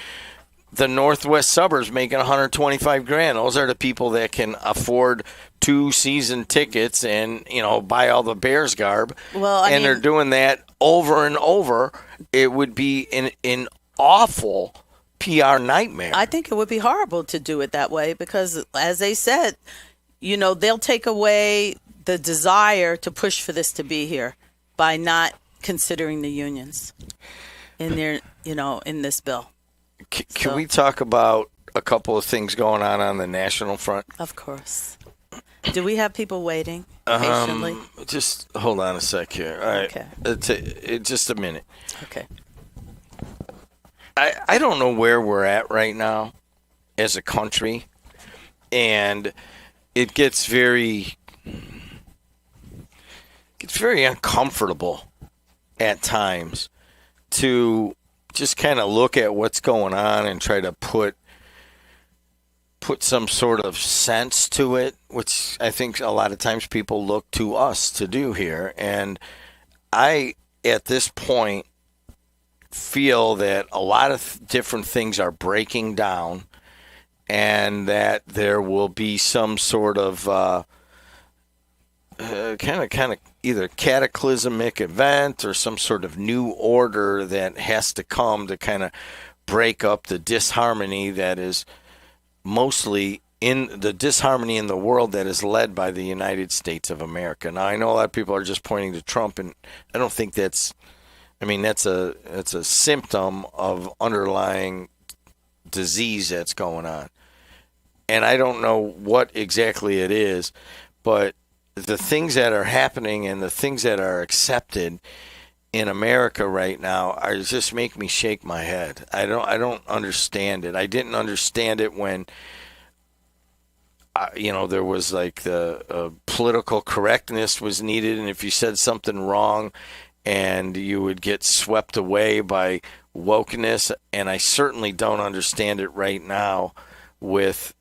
S1: the northwest suburbs making $125,000. Those are the people that can afford 2 season tickets and buy all the Bears garb.
S8: Well,
S1: they're doing that over and over. It would be an awful PR nightmare.
S8: I think it would be horrible to do it that way because, as they said, they'll take away the desire to push for this to be here by not considering the unions in their, in this bill.
S1: Can we talk about a couple of things going on the national front?
S8: Of course. Do we have people waiting patiently?
S1: Just hold on a sec here. All right. Okay. Just a minute.
S8: Okay.
S1: I don't know where we're at right now as a country, and it gets very uncomfortable at times to just kind of look at what's going on and try to put some sort of sense to it, which I think a lot of times people look to us to do here. And I, at this point, feel that a lot of different things are breaking down and that there will be some sort of kind of either cataclysmic event or some sort of new order that has to come to kind of break up the disharmony that is mostly in the disharmony in the world that is led by the United States of America. Now, I know a lot of people are just pointing to Trump, and I don't think that's a symptom of underlying disease that's going on. And I don't know what exactly it is, but the things that are happening and the things that are accepted in America right now are just make me shake my head. I don't understand it. I didn't understand it when there was like the political correctness was needed, and if you said something wrong and you would get swept away by wokeness, and I certainly don't understand it right now with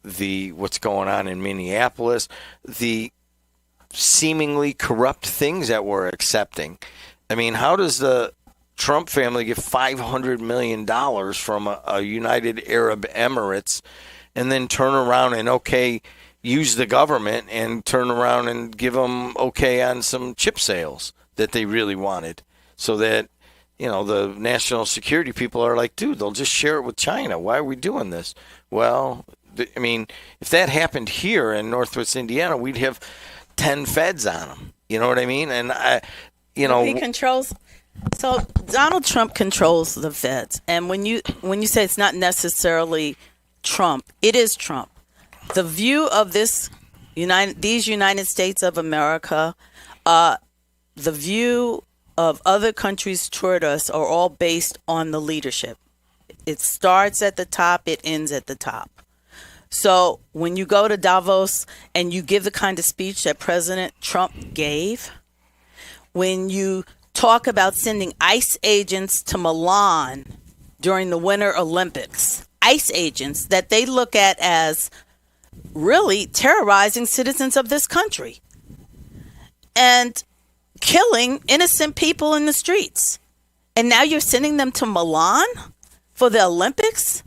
S1: what's going on in Minneapolis, the seemingly corrupt things that we're accepting. I mean, how does the Trump family get $500 million from a United Arab Emirates and then turn around and use the government and turn around and give them on some chip sales that they really wanted, so that the national security people are like, dude, they'll just share it with China. Why are we doing this? Well, I mean, if that happened here in Northwest Indiana, we'd have 10 feds on them. You know what I mean? And
S8: he controls. So Donald Trump controls the feds, and when you say it's not necessarily Trump, it is Trump. The view of these United States of America, the view of other countries toward us are all based on the leadership. It starts at the top, it ends at the top. So when you go to Davos and you give the kind of speech that President Trump gave, when you talk about sending ICE agents to Milan during the Winter Olympics, ICE agents that they look at as really terrorizing citizens of this country and killing innocent people in the streets. And now you're sending them to Milan for the Olympics?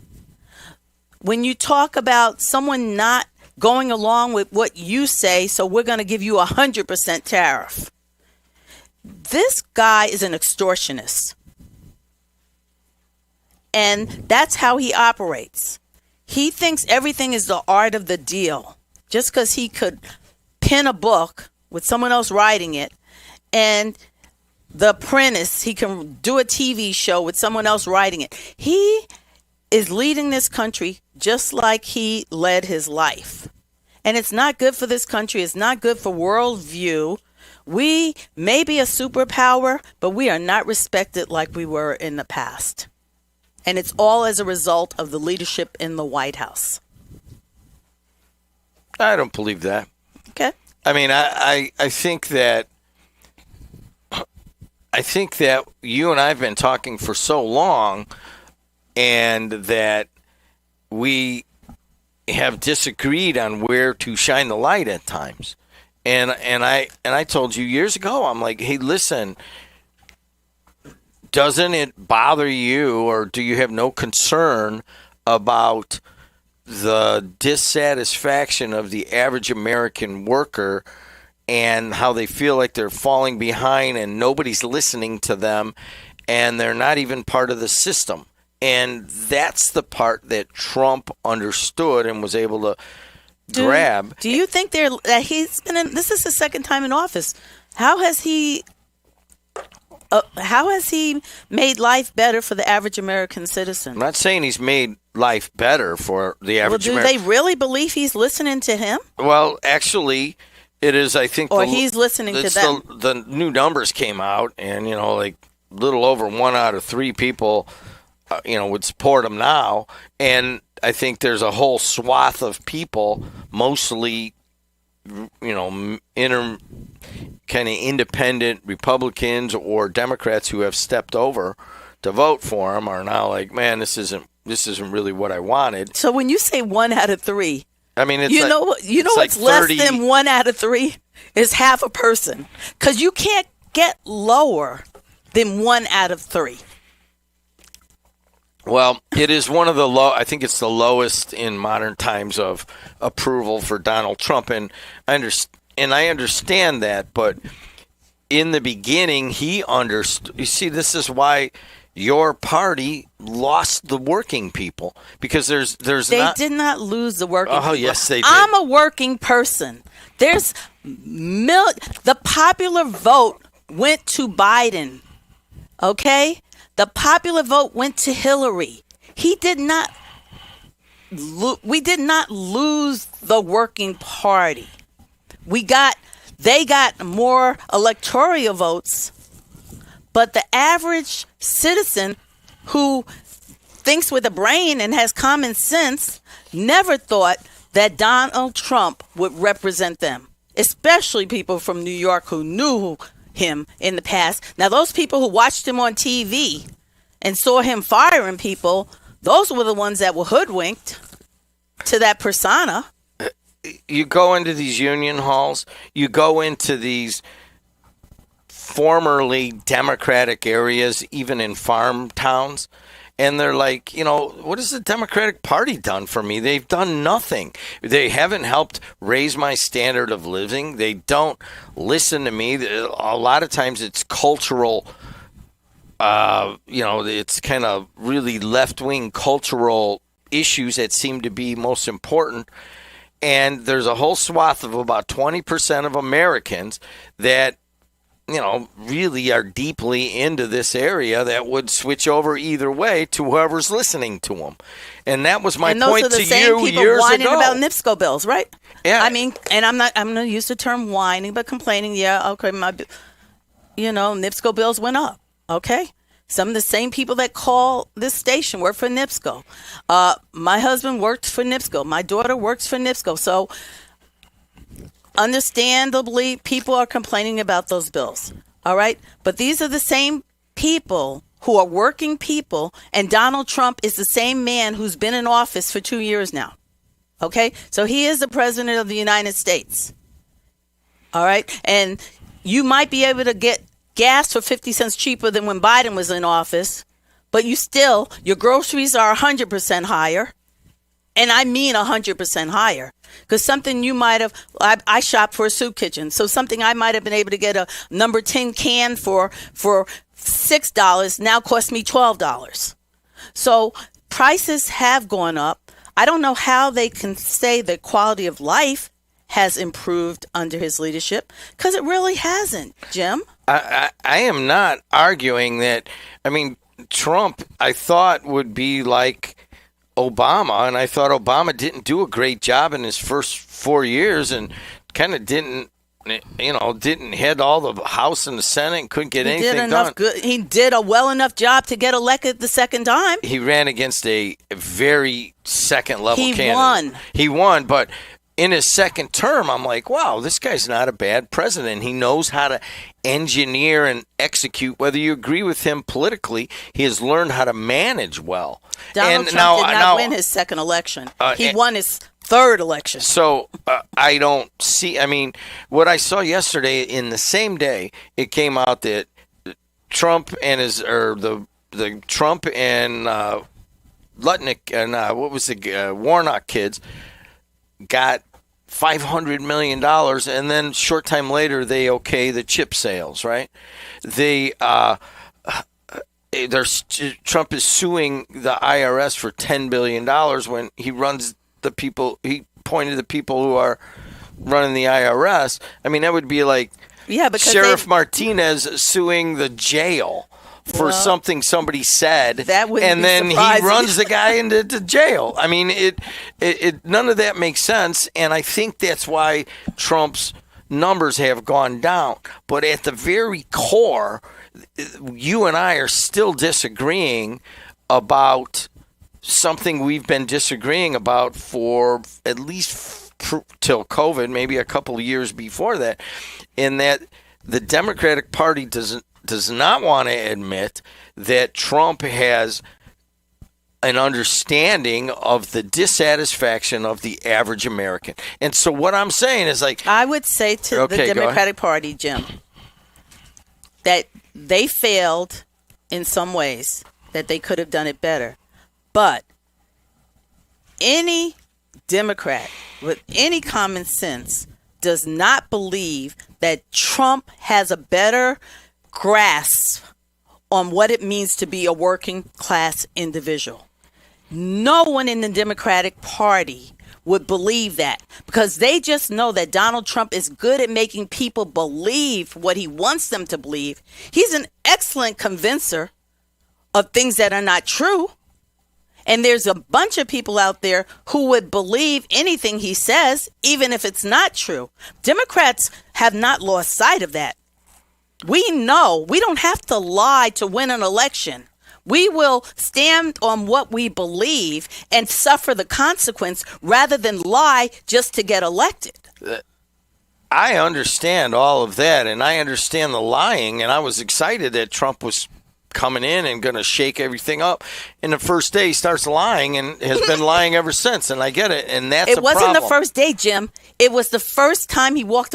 S8: When you talk about someone not going along with what you say, so we're going to give you 100% tariff. This guy is an extortionist. And that's how he operates. He thinks everything is the art of the deal. Just because he could pen a book with someone else writing it, and The Apprentice, he can do a TV show with someone else writing it. He is leading this country just like he led his life. And it's not good for this country. It's not good for worldview. We may be a superpower, but we are not respected like we were in the past. And it's all as a result of the leadership in the White House.
S1: I don't believe that.
S8: Okay.
S1: I mean, I think that you and I have been talking for so long, and that we have disagreed on where to shine the light at times. And I told you years ago, I'm like, hey, listen, doesn't it bother you, or do you have no concern about the dissatisfaction of the average American worker and how they feel like they're falling behind and nobody's listening to them and they're not even part of the system? And that's the part that Trump understood and was able to grab.
S8: Do you think that he's been in, this is his second time in office? How has he made life better for the average American citizen?
S1: I'm not saying he's made life better for the average American.
S8: Do they really believe he's listening to him?
S1: Well, actually, it is, I think.
S8: Or he's listening to them.
S1: The new numbers came out, and, like little over 1 out of 3 people, would support him now. And I think there's a whole swath of people, mostly, kind of independent Republicans or Democrats who have stepped over to vote for him, are now like, man, this isn't really what I wanted.
S8: So when you say 1 out of 3,
S1: I mean, it's
S8: what's
S1: like
S8: less than 1 out of 3 is half a person, because you can't get lower than 1 out of 3.
S1: Well, it is one of the I think it's the lowest in modern times of approval for Donald Trump, and I understand that, but in the beginning, he understood. You see, this is why your party lost the working people, because they
S8: did not lose the working people.
S1: Oh, yes, they did.
S8: I'm a working person. There's the popular vote went to Biden. Okay? The popular vote went to Hillary. We did not lose the working party. They got more electoral votes, but the average citizen who thinks with a brain and has common sense never thought that Donald Trump would represent them, especially people from New York who knew him in the past. Now, those people who watched him on TV and saw him firing people, those were the ones that were hoodwinked. to that persona.
S1: You go into these union halls, you go into these formerly Democratic areas, even in farm towns, and they're like, what has the Democratic Party done for me? They've done nothing. They haven't helped raise my standard of living. They don't listen to me. A lot of times it's cultural, it's kind of really left-wing cultural issues that seem to be most important. And there's a whole swath of about 20% of Americans that, really are deeply into this area that would switch over either way to whoever's listening to them. And that was my point to you years ago. And those are the same people
S8: whining about NIPSCO bills, right?
S1: Yeah.
S8: I mean, and I'm going to use the term whining, but complaining. Yeah, okay, NIPSCO bills went up. Okay. Some of the same people that call this station work for NIPSCO. My husband worked for NIPSCO. My daughter works for NIPSCO. So understandably, people are complaining about those bills. All right. But these are the same people who are working people. And Donald Trump is the same man who's been in office for 2 years now. OK, so he is the president of the United States. All right. And you might be able to get gas for 50 cents cheaper than when Biden was in office, but your groceries are 100% higher. And I mean 100% higher. Because something you might have, I shop for a soup kitchen, so something I might have been able to get a number 10 can for $6 now costs me $12. So prices have gone up. I don't know how they can say the quality of life has improved under his leadership, because it really hasn't, Jim.
S1: I am not arguing that. I mean, Trump, I thought, would be like Obama, and I thought Obama didn't do a great job in his first 4 years and kind of didn't head all the House and the Senate and couldn't get anything done.
S8: He did a well enough job to get elected the second time.
S1: He ran against a very second-level candidate.
S8: He
S1: won, but in his second term, I'm like, wow, this guy's not a bad president. He knows how to engineer and execute. Whether you agree with him politically, he has learned how to manage well.
S8: Donald Trump did not win his second election. He won his third election.
S1: So I don't see. I mean, what I saw yesterday, in the same day, it came out that Trump and the Trump and Lutnick and what was the Warnock kids got $500 million, and then short time later they okay the chip sales, right? Trump is suing the IRS for $10 billion when he pointed the people who are running the IRS. I mean, that would be like Sheriff Martinez suing the jail for something somebody said, and then he runs the guy into jail. I mean, it none of that makes sense, and I think that's why Trump's numbers have gone down. But at the very core, you and I are still disagreeing about something we've been disagreeing about for at least till COVID, maybe a couple of years before that, in that the Democratic Party does not want to admit that Trump has an understanding of the dissatisfaction of the average American. And so what I'm saying is, like,
S8: I would say to the Democratic Party, Jim, that they failed in some ways, that they could have done it better. But any Democrat with any common sense does not believe that Trump has a better grasp on what it means to be a working class individual. No one in the Democratic Party would believe that, because they just know that Donald Trump is good at making people believe what he wants them to believe. He's an excellent convincer of things that are not true. And there's a bunch of people out there who would believe anything he says, even if it's not true. Democrats have not lost sight of that. We know we don't have to lie to win an election. We will stand on what we believe and suffer the consequence rather than lie just to get elected.
S1: I understand all of that, and I understand the lying, and I was excited that Trump was coming in and going to shake everything up. And the first day he starts lying and has been lying ever since. And I get it. And that's
S8: it wasn't the first day, Jim. It was the first time he walked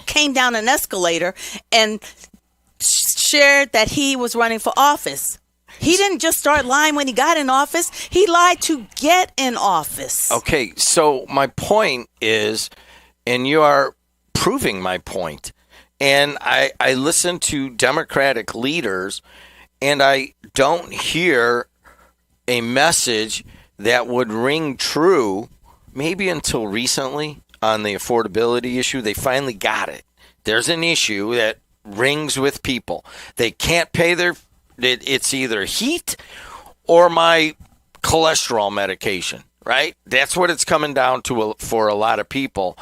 S8: came down an escalator and shared that he was running for office. He didn't just start lying when he got in office. He lied to get in office.
S1: Okay, so my point is, and you are proving my point, and I listen to Democratic leaders, and I don't hear a message that would ring true, maybe until recently, on the affordability issue. They finally got it. There's an issue that rings with people. They can't pay it's either heat or my cholesterol medication, right? That's what it's coming down to for a lot of people.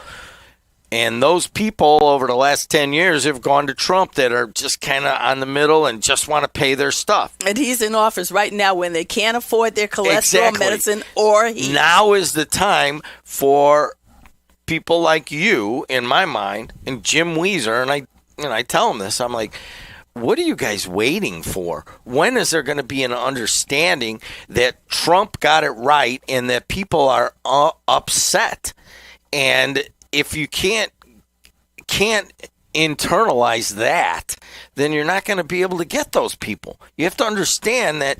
S1: And those people over the last 10 years have gone to Trump that are just kind of on the middle and just want to pay their stuff.
S8: And he's in office right now when they can't afford their cholesterol medicine or heat.
S1: Now is the time for people like you, in my mind, and Jim Weezer, and I tell him this, I'm like, what are you guys waiting for? When is there going to be an understanding that Trump got it right and that people are upset? And if you can't internalize that, then you're not going to be able to get those people. You have to understand that,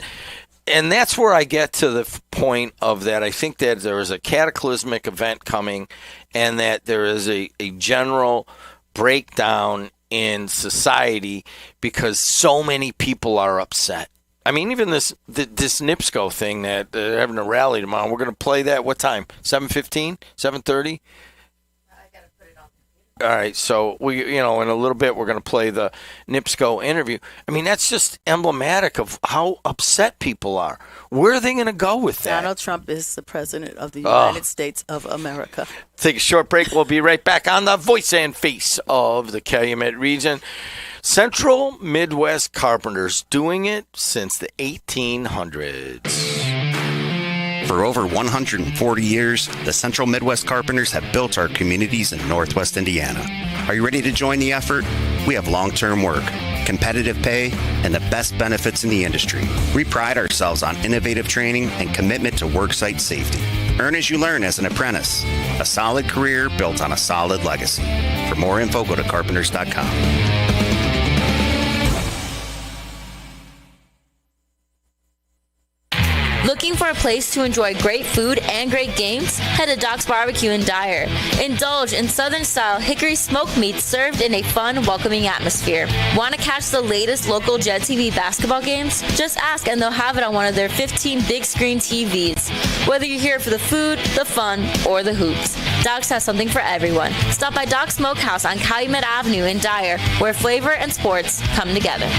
S1: and that's where I get to the point of that. I think that there is a cataclysmic event coming and that there is a general breakdown in society because so many people are upset. I mean, even this NIPSCO thing that they're having a rally tomorrow, we're going to play that. What time? 7:15? 7:30? All right, so we, in a little bit we're going to play the NIPSCO interview. I mean, that's just emblematic of how upset people are. Where are they going to go with that?
S8: Donald Trump is the president of the United States of America.
S1: Take a short break. We'll be right back on the voice and face of the Calumet region. Central Midwest Carpenters, doing it since the 1800s.
S15: For over 140 years, the Central Midwest Carpenters have built our communities in Northwest Indiana. Are you ready to join the effort? We have long-term work, competitive pay, and the best benefits in the industry. We pride ourselves on innovative training and commitment to worksite safety. Earn as you learn as an apprentice. A solid career built on a solid legacy. For more info, go to carpenters.com.
S16: Looking for a place to enjoy great food and great games? Head to Doc's Barbecue in Dyer. Indulge in Southern-style hickory smoked meats served in a fun, welcoming atmosphere. Want to catch the latest local Jet TV basketball games? Just ask and they'll have it on one of their 15 big-screen TVs. Whether you're here for the food, the fun, or the hoops, Doc's has something for everyone. Stop by Doc's Smokehouse on Calumet Avenue in Dyer, where flavor and sports come together.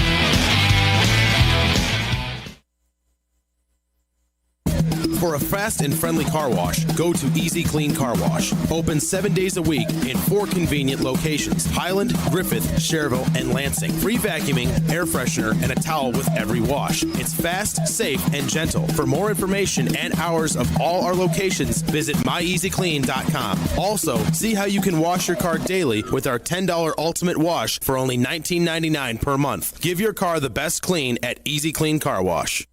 S17: For a fast and friendly car wash, go to Easy Clean Car Wash. Open 7 days a week in 4 convenient locations: Highland, Griffith, Cherville, and Lansing. Free vacuuming, air freshener, and a towel with every wash. It's fast, safe, and gentle. For more information and hours of all our locations, visit myeasyclean.com. Also, see how you can wash your car daily with our $10 Ultimate Wash for only $19.99 per month. Give your car the best clean at Easy Clean Car Wash.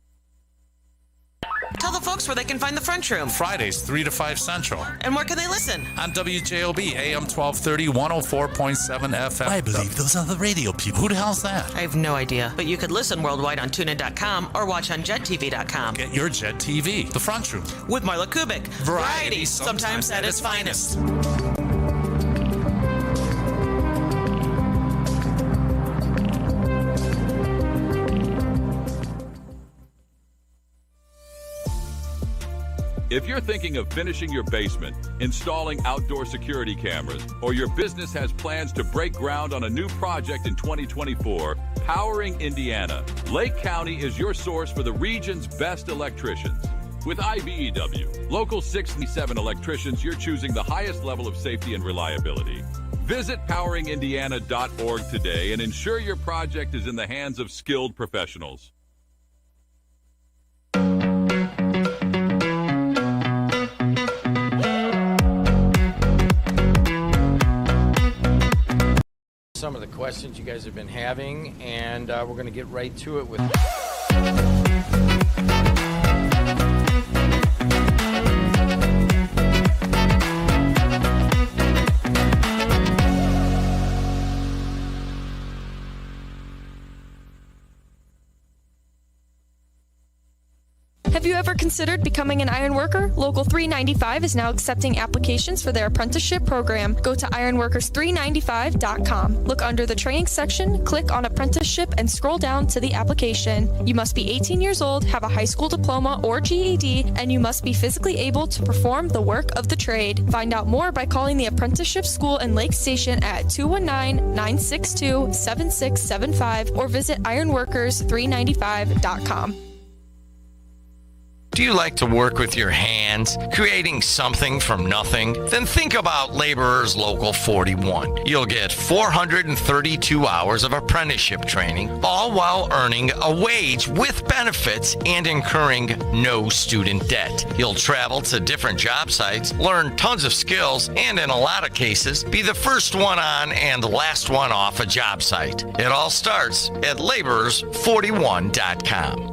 S18: Tell the folks where they can find the French Room.
S19: Fridays, 3 to 5 Central.
S18: And where can they listen?
S19: On WJOB, AM 1230, 104.7 FM. I believe those are the radio people. Who the hell's that?
S18: I have no idea. But you could listen worldwide on TuneIn.com or watch on JetTV.com.
S19: Get your Jet TV, the French Room.
S18: With Marla Kubik.
S19: Variety,
S18: sometimes at its finest.
S20: If you're thinking of finishing your basement, installing outdoor security cameras, or your business has plans to break ground on a new project in 2024, Powering Indiana, Lake County is your source for the region's best electricians. With IBEW, Local 67 electricians, you're choosing the highest level of safety and reliability. Visit poweringindiana.org today and ensure your project is in the hands of skilled professionals.
S1: Some of the questions you guys have been having, and we're going to get right to it with.
S21: Have you ever considered becoming an iron worker? Local 395 is now accepting applications for their apprenticeship program. Go to ironworkers395.com. Look under the training section, click on apprenticeship, and scroll down to the application. You must be 18 years old, have a high school diploma or GED, and you must be physically able to perform the work of the trade. Find out more by calling the apprenticeship school in Lake Station at 219-962-7675 or visit ironworkers395.com.
S1: Do you like to work with your hands, creating something from nothing? Then think about Laborers Local 41. You'll get 432 hours of apprenticeship training, all while earning a wage with benefits and incurring no student debt. You'll travel to different job sites, learn tons of skills, and in a lot of cases, be the first one on and the last one off a job site. It all starts at laborers41.com.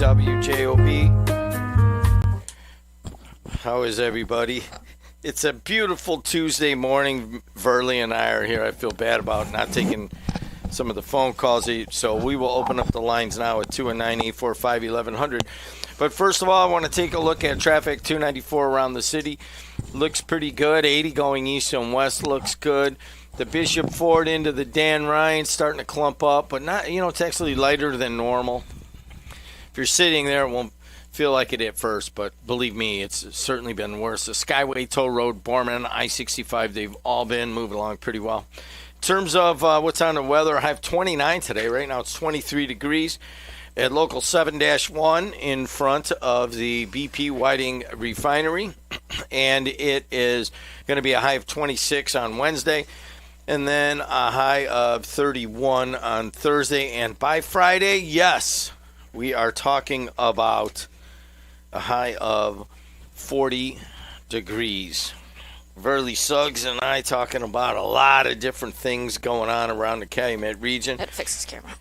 S1: WJOB. How is everybody? It's a beautiful Tuesday morning. Verley and I are here. I feel bad about not taking some of the phone calls, so we will open up the lines now at 219-845-1100. But first of all, I want to take a look at traffic. 294 around the city looks pretty good. 80 going east and west looks good. The Bishop Ford into the Dan Ryan starting to clump up, but not, it's actually lighter than normal. If you're sitting there, it won't feel like it at first, but believe me, it's certainly been worse. The Skyway Toll Road, Borman, I-65, they've all been moving along pretty well. In terms of what's on the weather, I have 29 today. Right now it's 23 degrees at Local 7-1 in front of the BP Whiting Refinery, and it is going to be a high of 26 on Wednesday, and then a high of 31 on Thursday, and by Friday, yes, we are talking about a high of 40 degrees. Verley Suggs and I talking about a lot of different things going on around the Calumet region.
S22: I had to fix this camera.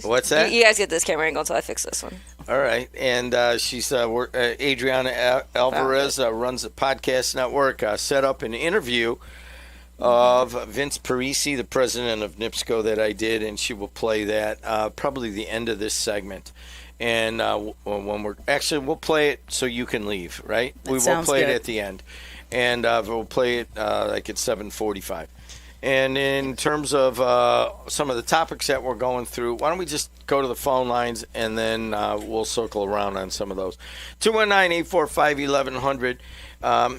S1: What's that?
S22: You guys get this camera angle until I fix this one.
S1: All right. And she's Adriana Alvarez runs the podcast network, set up an interview of Vince Parisi, the president of NIPSCO, that I did, and she will play that probably the end of this segment. And when we'll play it so you can leave, right? We will play it at the end, and we'll play it like at 7:45. And in terms of some of the topics that we're going through, why don't we just go to the phone lines, and then we'll circle around on some of those. 219-845-1100.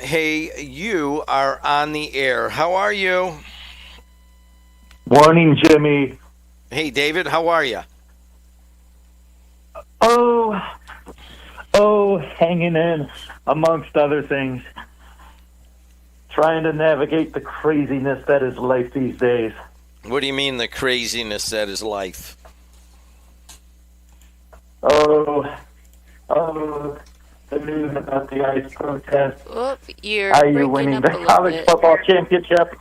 S1: Hey, you are on the air. How are you?
S23: Morning, Jimmy.
S1: Hey, David. How are you?
S23: Hanging in, amongst other things. Trying to navigate the craziness that is life these days.
S1: What do you mean, the craziness that is life?
S23: The news about the ICE protest.
S22: You're
S23: IU winning the college football championship.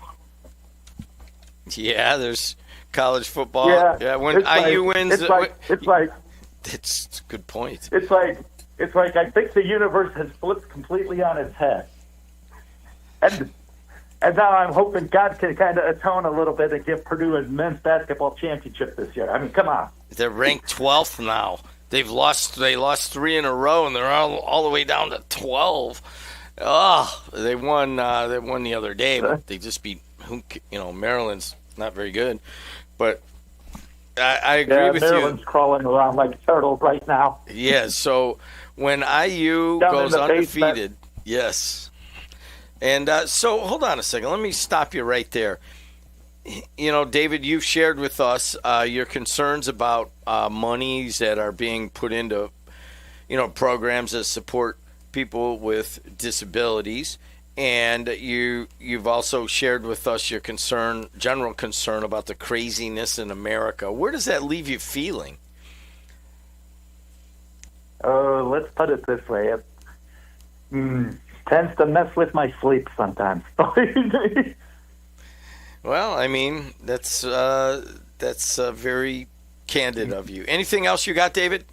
S1: Yeah, there's college football.
S23: Yeah,
S1: when IU wins,
S23: it's like
S1: it's a good point.
S23: It's like I think the universe has flipped completely on its head, and now I'm hoping God can kind of atone a little bit and give Purdue a men's basketball championship this year. I mean, come on.
S1: They're ranked 12th now. They lost 3 in a row, and they're all the way down to 12. Oh, they won the other day, but they just beat Maryland's not very good, but. I agree with
S23: Maryland's crawling around like a turtle right now.
S1: Yeah, so when IU goes undefeated, yes. And so hold on a second. Let me stop you right there. David, you've shared with us your concerns about monies that are being put into, programs that support people with disabilities. And you've also shared with us your general concern about the craziness in America. Where does that leave you feeling?
S23: Let's put it this way. It tends to mess with my sleep sometimes.
S1: Well, I mean, that's very candid of you. Anything else you got, David?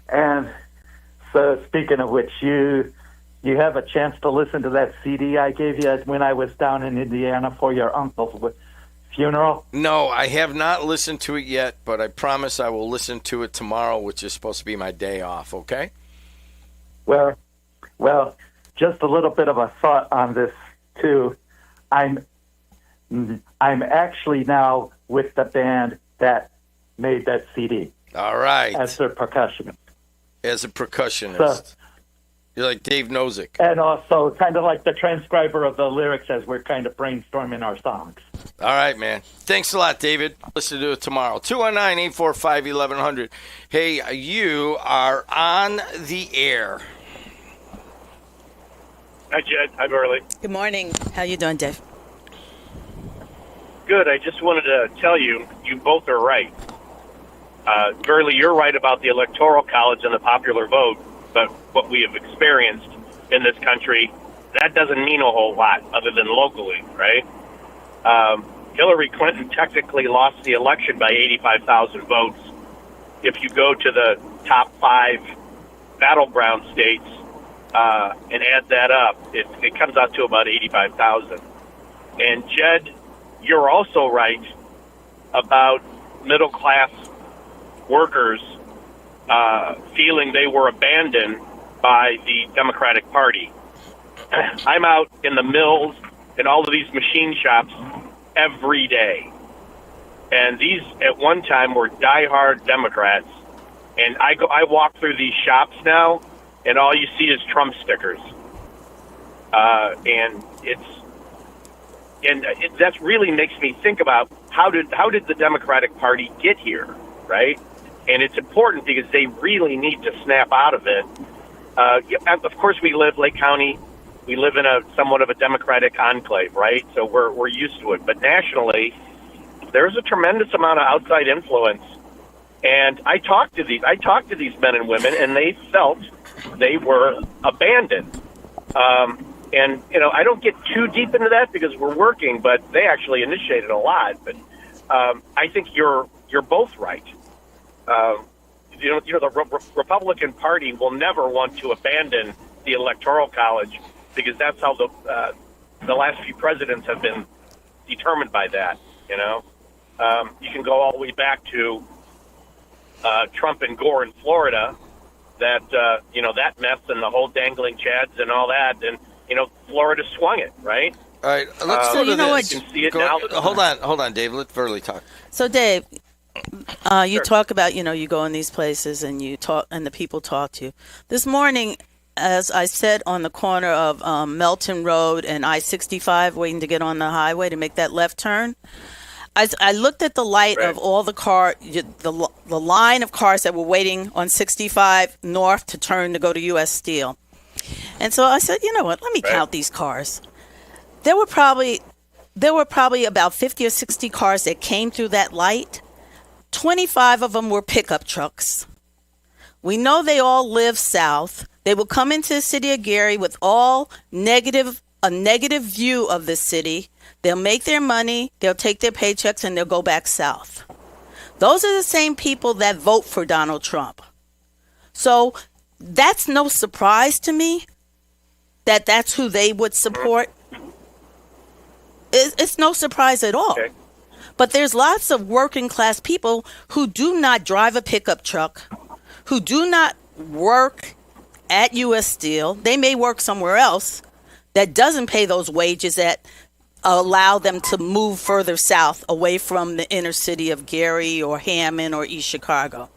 S23: And so, speaking of which, you have a chance to listen to that CD I gave you when I was down in Indiana for your uncle's funeral?
S1: No, I have not listened to it yet, but I promise I will listen to it tomorrow, which is supposed to be my day off, okay?
S23: Well, just a little bit of a thought on this, too. I'm actually now with the band that made that CD.
S1: All right.
S23: As their percussionist.
S1: As a percussionist. You're like Dave Nozick.
S23: And also kind of like the transcriber of the lyrics as we're kind of brainstorming our songs.
S1: All right, man. Thanks a lot, David. Listen to it tomorrow. 219-845-1100. Hey, you are on the air.
S2: Hi, Jed. Hi, Burley.
S8: Good morning. How you doing, Dave?
S2: Good. I just wanted to tell you both are right. Burley, you're right about the Electoral College and the popular vote, but what we have experienced in this country, that doesn't mean a whole lot other than locally, right? Hillary Clinton technically lost the election by 85,000 votes. If you go to the top 5 battleground states and add that up, it comes out to about 85,000. And Jed, you're also right about middle-class workers feeling they were abandoned by the Democratic Party. I'm out in the mills and all of these machine shops every day. And these, at one time, were diehard Democrats. And I walk through these shops now, and all you see is Trump stickers. And that really makes me think about how did the Democratic Party get here, right? And it's important because they really need to snap out of it. Of course, we live Lake County. We live in a somewhat of a Democratic enclave, right? So we're used to it. But nationally, there's a tremendous amount of outside influence. And I talked to these men and women, and they felt they were abandoned. And I don't get too deep into that because we're working, but they actually initiated a lot. But I think you're both right. The Republican Party will never want to abandon the Electoral College because that's how the last few presidents have been determined by that. You can go all the way back to Trump and Gore in Florida, that mess and the whole dangling chads and all that, and Florida swung it, right?
S1: All right, let's go to this.
S2: You can see it now.
S1: Hold on, Dave. Let Verly talk.
S8: So, Dave, you
S2: Sure.
S8: talk about, you go in these places and you talk, and the people talk to you. This morning, as I sat on the corner of Melton Road and I-65, waiting to get on the highway to make that left turn, I looked at the light of all the the line of cars that were waiting on 65 north to turn to go to U.S. Steel. And so I said, you know what? Let me count these cars. There were probably about 50 or 60 cars that came through that light. 25 of them were pickup trucks. We know they all live south. They will come into the city of Gary with a negative view of the city. They'll make their money, they'll take their paychecks, and they'll go back south. Those are the same people that vote for Donald Trump. So that's no surprise to me that that's who they would support. It's no surprise at all. Okay. But there's lots of working class people who do not drive a pickup truck, who do not work at U.S. Steel. They may work somewhere else that doesn't pay those wages that allow them to move further south away from the inner city of Gary or Hammond or East Chicago.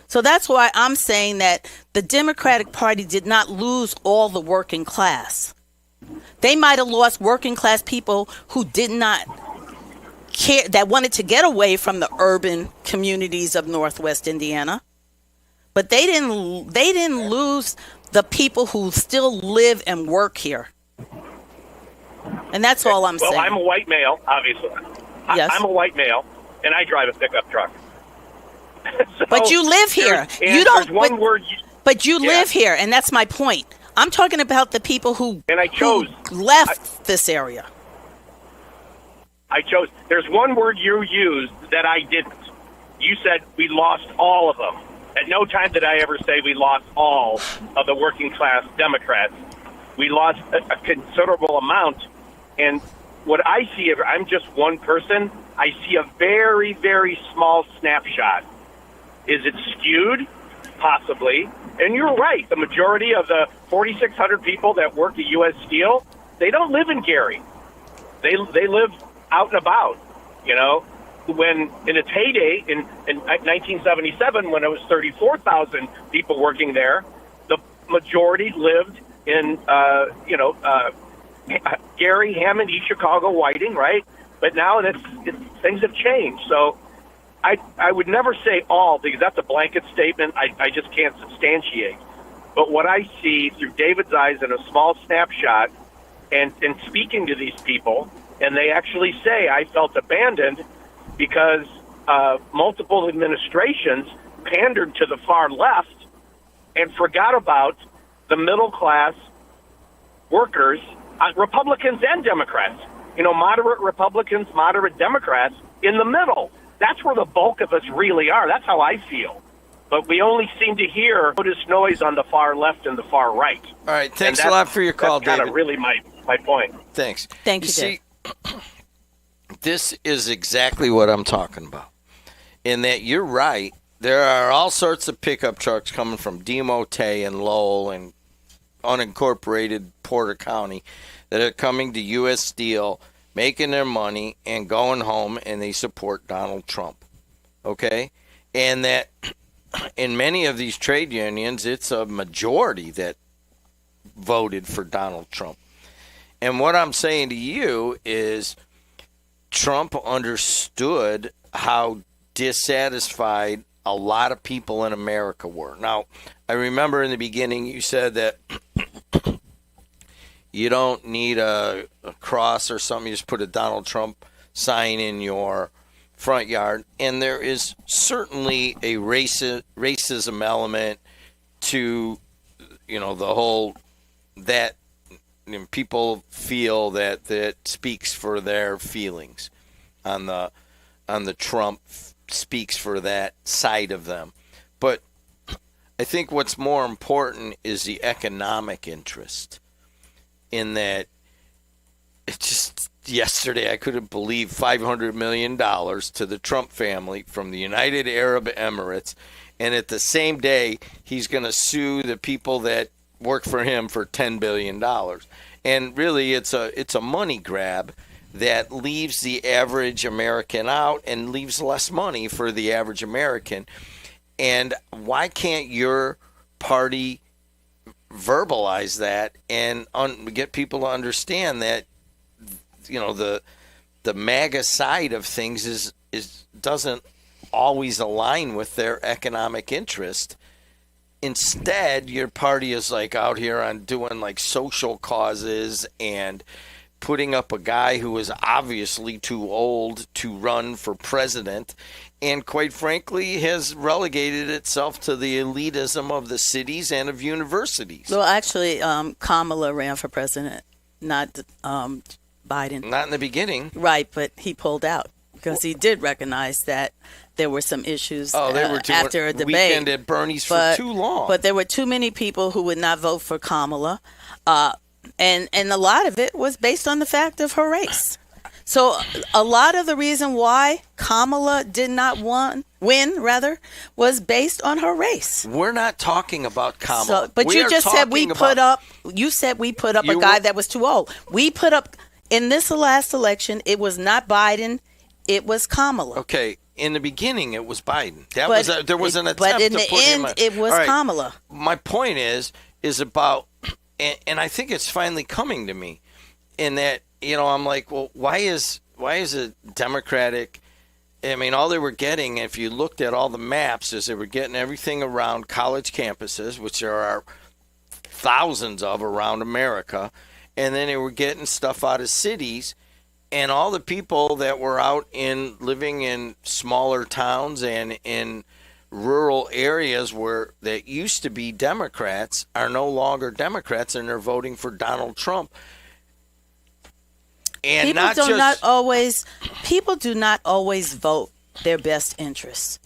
S8: So that's why I'm saying that the Democratic Party did not lose all the working class. They might have lost working class people who did not care, that wanted to get away from the urban communities of Northwest Indiana. But they didn't lose the people who still live and work here. And that's all I'm saying.
S2: Well, I'm a white male, obviously.
S8: Yes.
S2: I'm a white male, and I drive a pickup truck. So
S8: but you live here. You don't.
S2: There's one word.
S8: But you live here, and that's my point. I'm talking about the people who left this area.
S2: I chose. There's one word you used that I didn't. You said we lost all of them. At no time did I ever say we lost all of the working class Democrats. We lost a considerable amount. And what I see, I'm just one person, I see a very, very small snapshot. Is it skewed? Possibly. And you're right. The majority of the 4,600 people that work at U.S. Steel, they don't live in Gary. They live out and about, you know. When in its heyday in 1977, when it was 34,000 people working there, the majority lived in, Gary, Hammond, East Chicago, Whiting, right? But now things have changed. So I would never say all, because that's a blanket statement I just can't substantiate. But what I see through David's eyes in a small snapshot and speaking to these people, and they actually say, I felt abandoned because multiple administrations pandered to the far left and forgot about the middle class workers, Republicans and Democrats, moderate Republicans, moderate Democrats in the middle. That's where the bulk of us really are. That's how I feel. But we only seem to hear this noise on the far left and the far right.
S1: All right. Thanks a lot for your call,
S2: that's
S1: David.
S2: That's kind of really my point.
S1: Thanks.
S8: Thank you, Dave.
S1: This is exactly what I'm talking about. In that you're right. There are all sorts of pickup trucks coming from DeMotte and Lowell and unincorporated Porter County that are coming to U.S. Steel, making their money and going home, and they support Donald Trump. Okay? And that in many of these trade unions, it's a majority that voted for Donald Trump. And what I'm saying to you is Trump understood how dissatisfied a lot of people in America were. Now, I remember in the beginning you said that you don't need a cross or something. You just put a Donald Trump sign in your front yard. And there is certainly a racism element to, the whole that people feel that speaks for their feelings on the Trump speaks for that side of them. But I think what's more important is the economic interest in that. It just yesterday I couldn't believe $500 million to the Trump family from the United Arab Emirates, and at the same day he's going to sue the people that work for him for $10 billion. And really it's a money grab that leaves the average American out and leaves less money for the average American. And why can't your party verbalize that and get people to understand that the MAGA side of things is doesn't always align with their economic interest. Instead, your party is like out here on doing like social causes and putting up a guy who is obviously too old to run for president, and quite frankly has relegated itself to the elitism of the cities and of universities.
S8: Well, actually, Kamala ran for president, not Biden.
S1: Not in the beginning.
S8: Right, but he pulled out because he did recognize that there were some issues after a debate.
S1: Weekend at Bernie's for too long.
S8: But there were too many people who would not vote for Kamala. And a lot of it was based on the fact of her race. So a lot of the reason why Kamala did not win was based on her race.
S1: We're not talking about Kamala.
S8: But you just said we put up a guy that was too old. We put up, in this last election, it was not Biden, it was Kamala.
S1: Okay, in the beginning it was Biden. There was an attempt
S8: but in
S1: to
S8: the
S1: put
S8: end,
S1: him
S8: it was Kamala.
S1: My point is about, and I think it's finally coming to me, in that, I'm like, well, why is it Democratic? I mean, all they were getting, if you looked at all the maps, is they were getting everything around college campuses, which there are thousands of around America, and then they were getting stuff out of cities, and all the people that were out living in smaller towns and in rural areas that used to be Democrats are no longer Democrats, and they're voting for Donald Trump. And
S8: people do not always vote their best interests,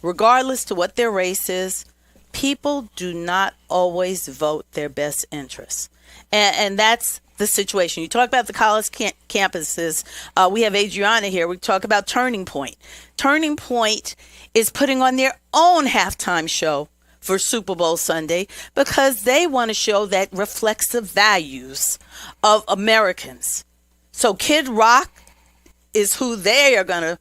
S8: regardless to what their race is. People do not always vote their best interests, and that's the situation. You talk about the college campuses. We have Adriana here. We talk about Turning Point. Turning Point is putting on their own halftime show for Super Bowl Sunday because they want to show that reflects the values of Americans. So Kid Rock is who they are going to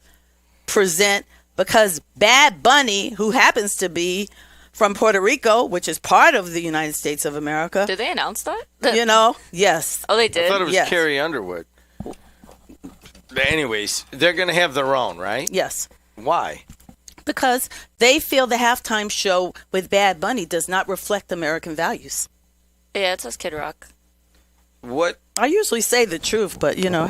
S8: present because Bad Bunny, who happens to be from Puerto Rico, which is part of the United States of America.
S22: Did they announce that?
S8: Yes.
S22: Oh, they did?
S1: I thought it was Carrie Underwood. But anyways, they're going to have their own, right?
S8: Yes.
S1: Why?
S8: Because they feel the halftime show with Bad Bunny does not reflect American values.
S22: Yeah, it says Kid Rock.
S1: What?
S8: I usually say the truth, but hey. I'm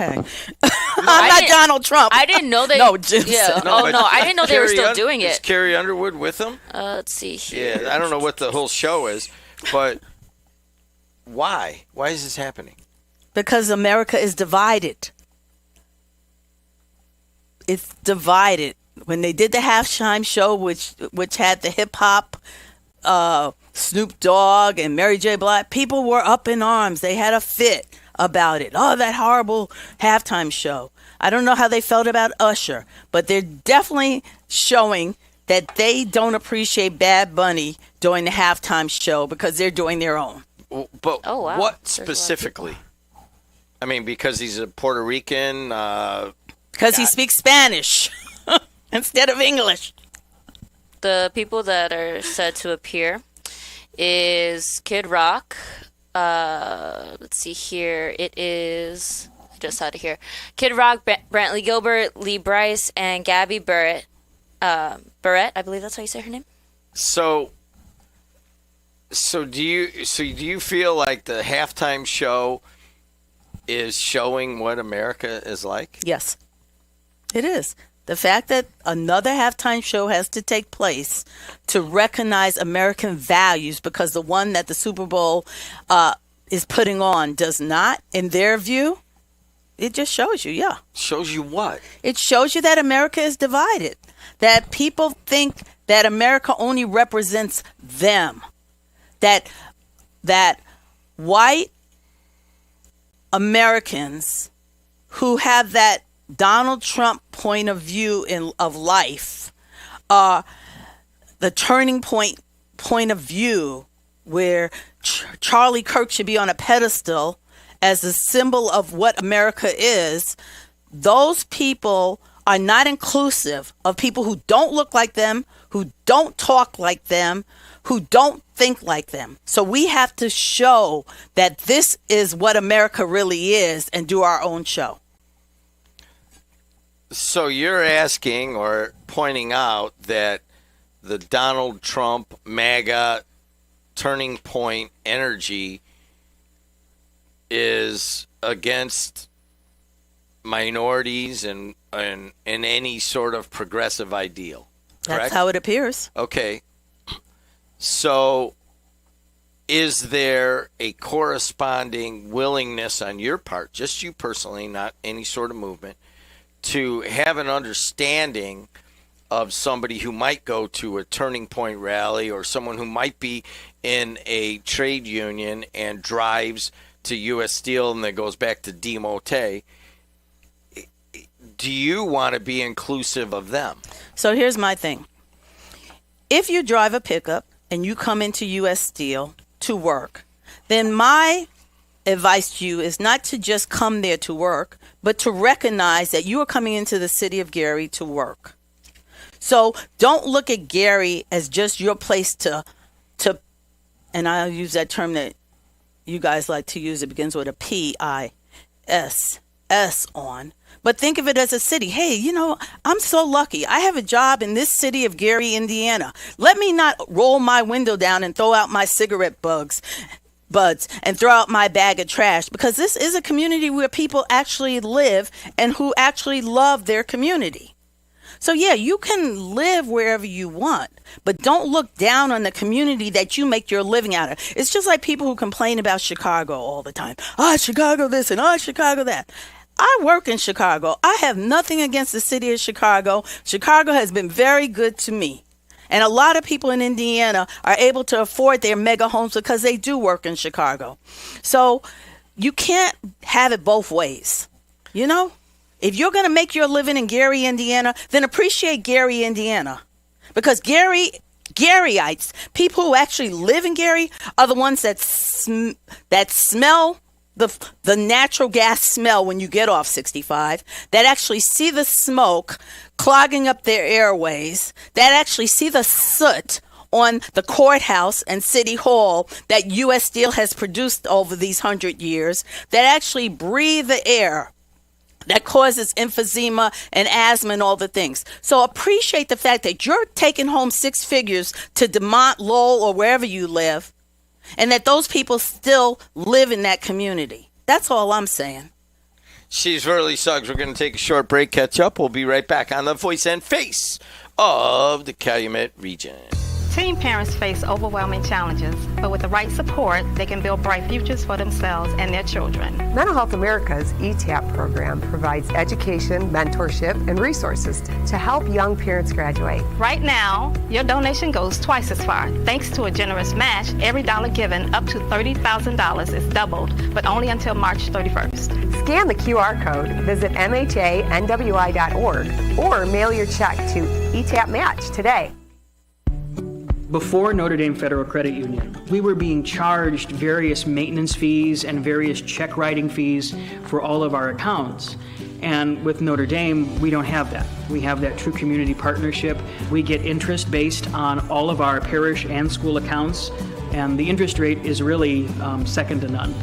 S8: not Donald Trump.
S22: I didn't know they.
S8: No, Jim.
S22: Yeah. I didn't know they were still doing it.
S1: Is Carrie Underwood with them?
S22: Let's see here.
S1: Yeah, I don't know what the whole show is, but why? Why is this happening?
S8: Because America is divided. It's divided. When they did the halftime show, which had the hip hop, Snoop Dogg and Mary J. Blige, people were up in arms. They had a fit about it. Oh, that horrible halftime show. I don't know how they felt about Usher, but they're definitely showing that they don't appreciate Bad Bunny during the halftime show because they're doing their own.
S1: But what specifically? I mean, because he's a Puerto Rican.
S8: Because he speaks Spanish instead of English.
S22: The people that are said to appear is Kid Rock. Let's see here. It is just out of here. Kid Rock, Brantley Gilbert, Lee Brice, and Gabby Barrett. Barrett, I believe that's how you say her name.
S1: So do you feel like the halftime show is showing what America is like?
S8: Yes, it is. The fact that another halftime show has to take place to recognize American values because the one that the Super Bowl is putting on does not, in their view, it just shows you,
S1: Shows you what?
S8: It shows you that America is divided, that people think that America only represents them, that white Americans who have that Donald Trump point of view of life, the turning point of view where Charlie Kirk should be on a pedestal as a symbol of what America is, those people are not inclusive of people who don't look like them, who don't talk like them, who don't think like them. So we have to show that this is what America really is and do our own show.
S1: So you're asking or pointing out that the Donald Trump MAGA turning point energy is against minorities and any sort of progressive ideal. Correct?
S8: That's how it appears.
S1: Okay. So is there a corresponding willingness on your part, just you personally, not any sort of movement, to have an understanding of somebody who might go to a Turning Point rally or someone who might be in a trade union and drives to U.S. Steel and then goes back to Demote? Do you want to be inclusive of them?
S8: So here's my thing. If you drive a pickup and you come into U.S. Steel to work, then my advice to you is not to just come there to work, but to recognize that you are coming into the city of Gary to work. So don't look at Gary as just your place to, and I'll use that term that you guys like to use. It begins with a P-I. on. But think of it as a city. Hey, I'm so lucky. I have a job in this city of Gary, Indiana. Let me not roll my window down and throw out my cigarette buds and throw out my bag of trash, because this is a community where people actually live and who actually love their community. So yeah, you can live wherever you want, but don't look down on the community that you make your living out of. It's just like people who complain about Chicago all the time. Chicago this and Chicago that. I work in Chicago. I have nothing against the city of Chicago. Chicago has been very good to me. And a lot of people in Indiana are able to afford their mega homes because they do work in Chicago. So you can't have it both ways. If you're going to make your living in Gary, Indiana, then appreciate Gary, Indiana. Because Garyites, people who actually live in Gary, are the ones that smell the natural gas smell when you get off 65, that actually see the smoke clogging up their airways, that actually see the soot on the courthouse and city hall that U.S. Steel has produced over these 100 years, that actually breathe the air that causes emphysema and asthma and all the things. So appreciate the fact that you're taking home 6 figures to DeMont, Lowell, or wherever you live, and that those people still live in that community. That's all I'm saying.
S1: She's Verly Suggs. We're going to take a short break, catch up. We'll be right back on the voice and face of the Calumet region.
S11: Teen parents face overwhelming challenges, but with the right support, they can build bright futures for themselves and their children.
S3: Mental Health America's ETAP program provides education, mentorship, and resources to help young parents graduate.
S11: Right now, your donation goes twice as far. Thanks to a generous match, every dollar given up to $30,000 is doubled, but only until March 31st.
S3: Scan the QR code, visit mhanwi.org, or mail your check to ETAP Match today.
S5: Before Notre Dame Federal Credit Union, we were being charged various maintenance fees and various check writing fees for all of our accounts. And with Notre Dame, we don't have that. We have that true community partnership. We get interest based on all of our parish and school accounts, and the interest rate is really second to none.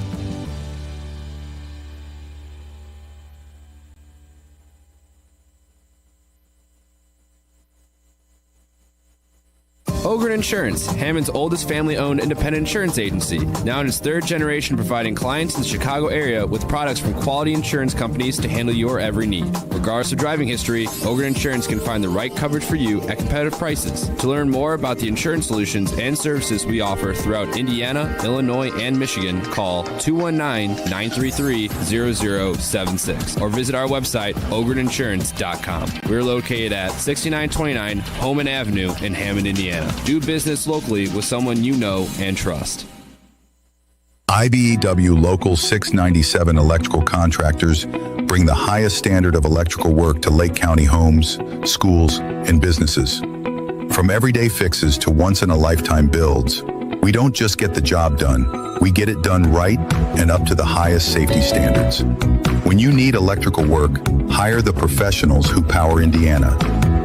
S6: Ogren Insurance, Hammond's oldest family-owned independent insurance agency, now in its 3rd generation, providing clients in the Chicago area with products from quality insurance companies to handle your every need. Regardless of driving history, Ogren Insurance can find the right coverage for you at competitive prices. To learn more about the insurance solutions and services we offer throughout Indiana, Illinois, and Michigan, call 219-933-0076 or visit our website, ogreninsurance.com. We're located at 6929 Homan Avenue in Hammond, Indiana. Do business locally with someone you know and trust.
S24: IBEW Local 697 electrical contractors bring the highest standard of electrical work to Lake County homes, schools, and businesses. From everyday fixes to once-in-a-lifetime builds, we don't just get the job done, we get it done right and up to the highest safety standards. When you need electrical work, hire the professionals who power Indiana.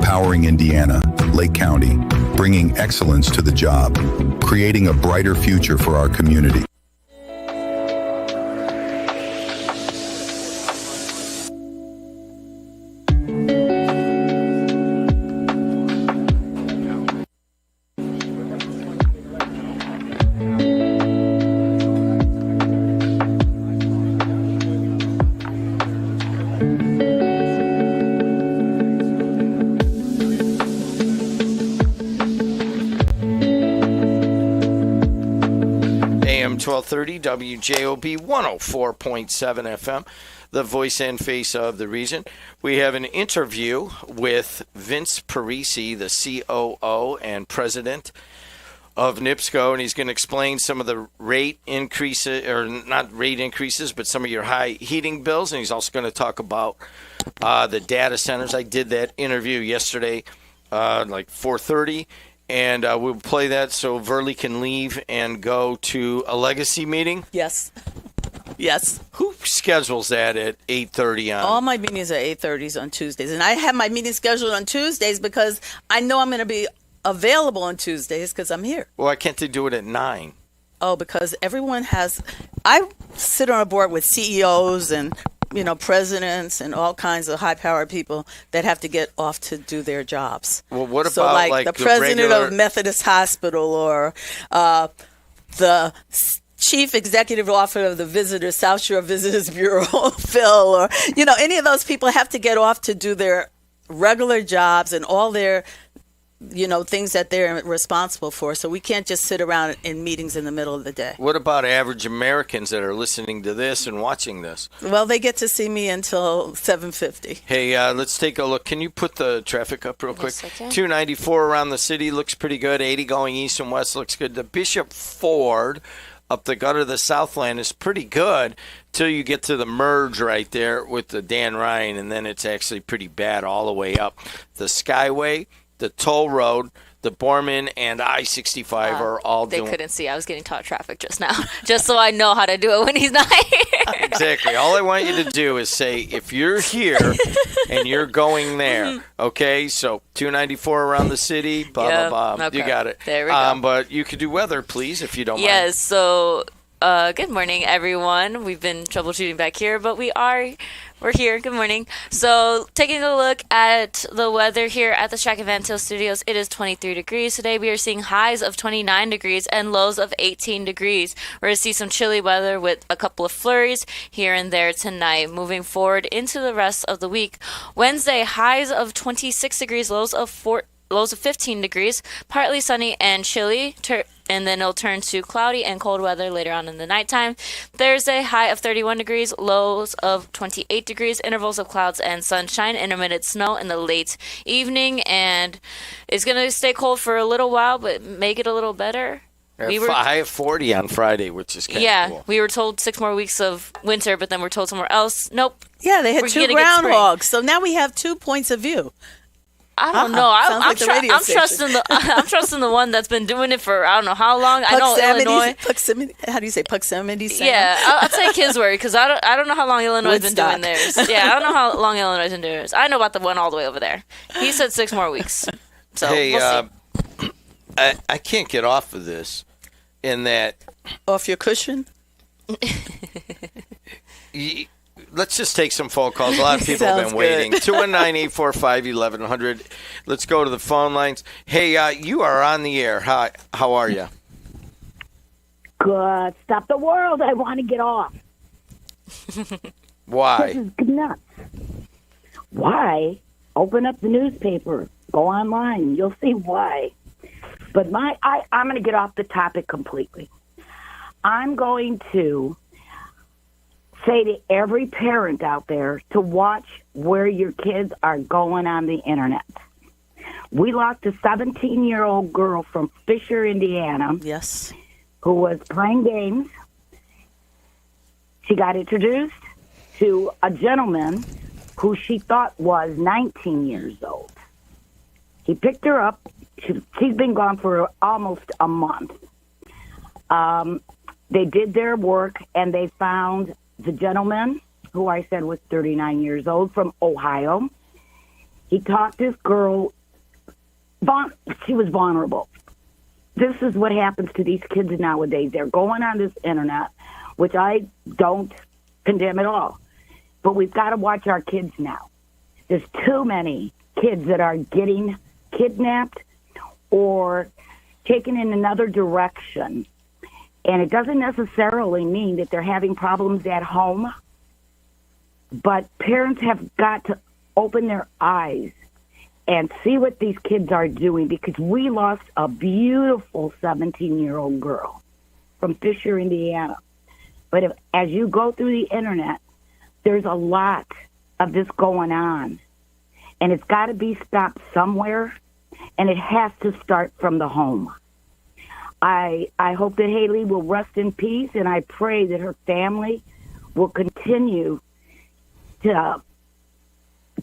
S24: Powering Indiana, Lake County, bringing excellence to the job, creating a brighter future for our community.
S1: AM 1230 WJOB 104.7 FM, the voice and face of the region. We have an interview with Vince Parisi, the COO and president of NIPSCO, and he's going to explain some of the rate increases, or not rate increases, but some of your high heating bills, and he's also going to talk about the data centers. I did that interview yesterday, like 4:30. And we'll play that so Verly can leave and go to a legacy meeting.
S8: Yes. Yes.
S1: Who schedules that at 8:30 on?
S8: All my meetings are 8:30s on Tuesdays. And I have my meetings scheduled on Tuesdays because I know I'm going to be available on Tuesdays because I'm here.
S1: Why can't they do it at 9?
S8: Oh, because everyone has... I sit on a board with CEOs and presidents and all kinds of high-powered people that have to get off to do their jobs.
S1: Well, what about
S8: so like the president
S1: regular...
S8: of Methodist Hospital or the chief executive officer of the South Shore Visitors Bureau, Phil, or any of those people have to get off to do their regular jobs and all their things that they're responsible for. So we can't just sit around in meetings in the middle of the day.
S1: What about average Americans that are listening to this and watching this?
S8: Well, they get to see me until 7:50.
S1: Hey, let's take a look. Can you put the traffic up real quick?
S8: Yes, I can.
S1: 294 around the city looks pretty good. 80 going east and west looks good. The Bishop Ford up the gutter of the Southland is pretty good till you get to the merge right there with the Dan Ryan, and then it's actually pretty bad all the way up. The Skyway, the toll road, the Borman, and I-65 are all
S22: They
S1: doing...
S22: couldn't see. I was getting taught traffic just now, just so I know how to do it when he's not here.
S1: Exactly. All I want you to do is say, if you're here and you're going there, okay? So 294 around the city, blah, blah, blah.
S22: Okay.
S1: You got it.
S22: There we go.
S1: But you could do weather, please, if you don't mind.
S22: Yes, so good morning, everyone. We've been troubleshooting back here, but we're here. Good morning. So taking a look at the weather here at the Shack Van Til Studios, it is 23 degrees today. We are seeing highs of 29 degrees and lows of 18 degrees. We're going to see some chilly weather with a couple of flurries here and there tonight. Moving forward into the rest of the week, Wednesday, highs of 26 degrees, lows of 15 degrees, partly sunny and chilly, and then it'll turn to cloudy and cold weather later on in the nighttime. Thursday, high of 31 degrees, lows of 28 degrees, intervals of clouds and sunshine, intermittent snow in the late evening, and it's going to stay cold for a little while, but make it a little better.
S1: High of 40 on Friday, which is kind of cool.
S22: We were told 6 more weeks of winter, but then we're told somewhere else. Nope.
S8: Yeah, they had 2 groundhogs, so now we have 2 points of view.
S22: I don't know. I'm trusting the one that's been doing it for I don't know how long. I know Illinois.
S8: How do you say Puxamity?
S22: Yeah, I'll take his word because I don't know how long Illinois has been doing theirs. Yeah, I don't know how long Illinois has been doing theirs. I know about the one all the way over there. He said 6 more weeks. So
S1: hey,
S22: we'll see.
S1: I can't get off of this. In that,
S8: off your cushion.
S1: Let's just take some phone calls. A lot of people have been waiting. 219-845-1100. Let's go to the phone lines. Hey, you are on the air. Hi, how are you?
S4: Good. Stop the world. I want to get off.
S1: Why?
S4: This is nuts. Why? Open up the newspaper. Go online. You'll see why. But I'm going to get off the topic completely. I'm going to say to every parent out there to watch where your kids are going on the internet. We lost a 17-year-old girl from Fisher, Indiana.
S8: Yes.
S4: Who was playing games. She got introduced to a gentleman who she thought was 19 years old. He picked her up. She's been gone for almost a month. They did their work, and they found the gentleman, who I said was 39 years old, from Ohio. He talked this girl. She was vulnerable. This is what happens to these kids nowadays. They're going on this internet, which I don't condemn at all. But we've got to watch our kids now. There's too many kids that are getting kidnapped or taken in another direction. And it doesn't necessarily mean that they're having problems at home. But parents have got to open their eyes and see what these kids are doing, because we lost a beautiful 17-year-old girl from Fisher, Indiana. But as you go through the internet, there's a lot of this going on. And it's got to be stopped somewhere, and it has to start from the home. I hope that Haley will rest in peace, and I pray that her family will continue to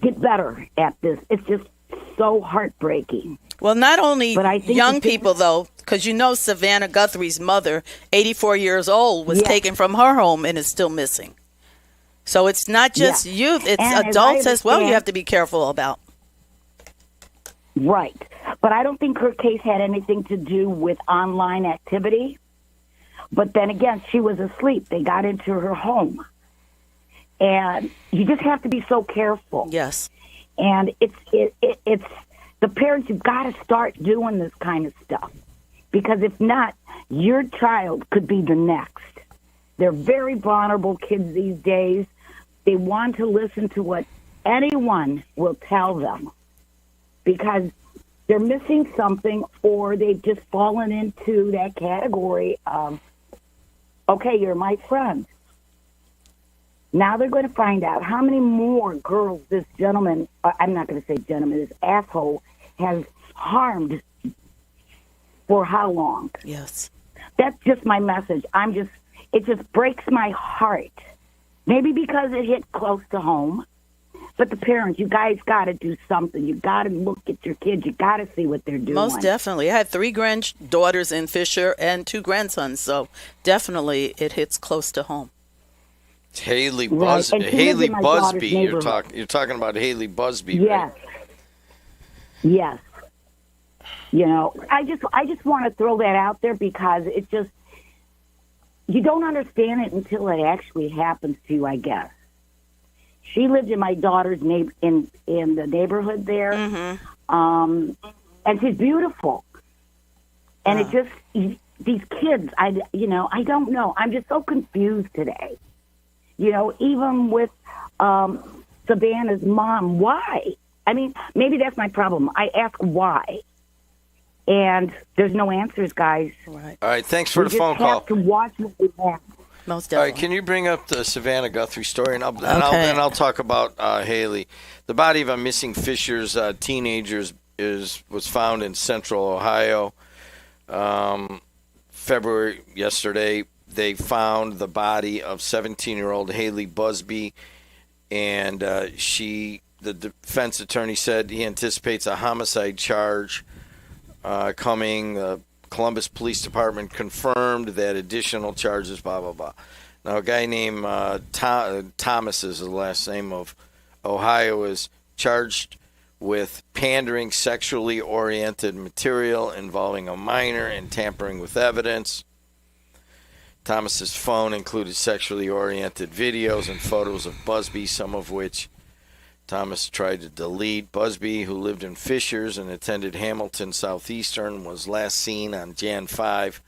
S4: get better at this. It's just so heartbreaking.
S8: Well, not only young people, though, because Savannah Guthrie's mother, 84 years old, was taken from her home and is still missing. So it's not just youth, it's adults as well you have to be careful about.
S4: Right. But I don't think her case had anything to do with online activity. But then again, she was asleep. They got into her home. And you just have to be so careful.
S8: Yes.
S4: And it's the parents, you've got to start doing this kind of stuff. Because if not, your child could be the next. They're very vulnerable kids these days. They want to listen to what anyone will tell them because they're missing something, or they've just fallen into that category of, okay, you're my friend. Now they're going to find out how many more girls this gentleman, I'm not going to say gentleman, this asshole has harmed for how long.
S8: Yes.
S4: That's just my message. It just breaks my heart. Maybe because it hit close to home. But the parents, you guys got to do something. You got to look at your kids. You got to see what they're doing.
S8: Most definitely. I had 3 granddaughters in Fisher and 2 grandsons, so definitely it hits close to home.
S1: Haley
S4: Haley
S1: Busby. You're talking about Haley Busby.
S4: Yes.
S1: Right?
S4: Yes. You know, I just want to throw that out there because it just, you don't understand it until it actually happens to you, I guess. She lived in my daughter's in the neighborhood there, and she's beautiful. And it just, these kids, I don't know. I'm just so confused today. You know, even with Savannah's mom, why? I mean, maybe that's my problem. I ask why. And there's no answers, guys.
S8: Right.
S1: All right, thanks for the phone call.
S4: We just have to watch what we have.
S8: Most
S1: definitely. All right, can you bring up the Savannah Guthrie story, and I'll talk about Haley. The body of a missing Fisher's teenager was found in Central Ohio. February yesterday, they found the body of 17-year-old Haley Busby, and the defense attorney said he anticipates a homicide charge coming. The Columbus Police Department confirmed that additional charges, blah, blah, blah. Now, a guy named Thomas is the last name of Ohio, is charged with pandering sexually oriented material involving a minor and tampering with evidence. Thomas's phone included sexually oriented videos and photos of Busby, some of which Thomas tried to delete. Busby, who lived in Fishers and attended Hamilton Southeastern, was last seen on Jan 5.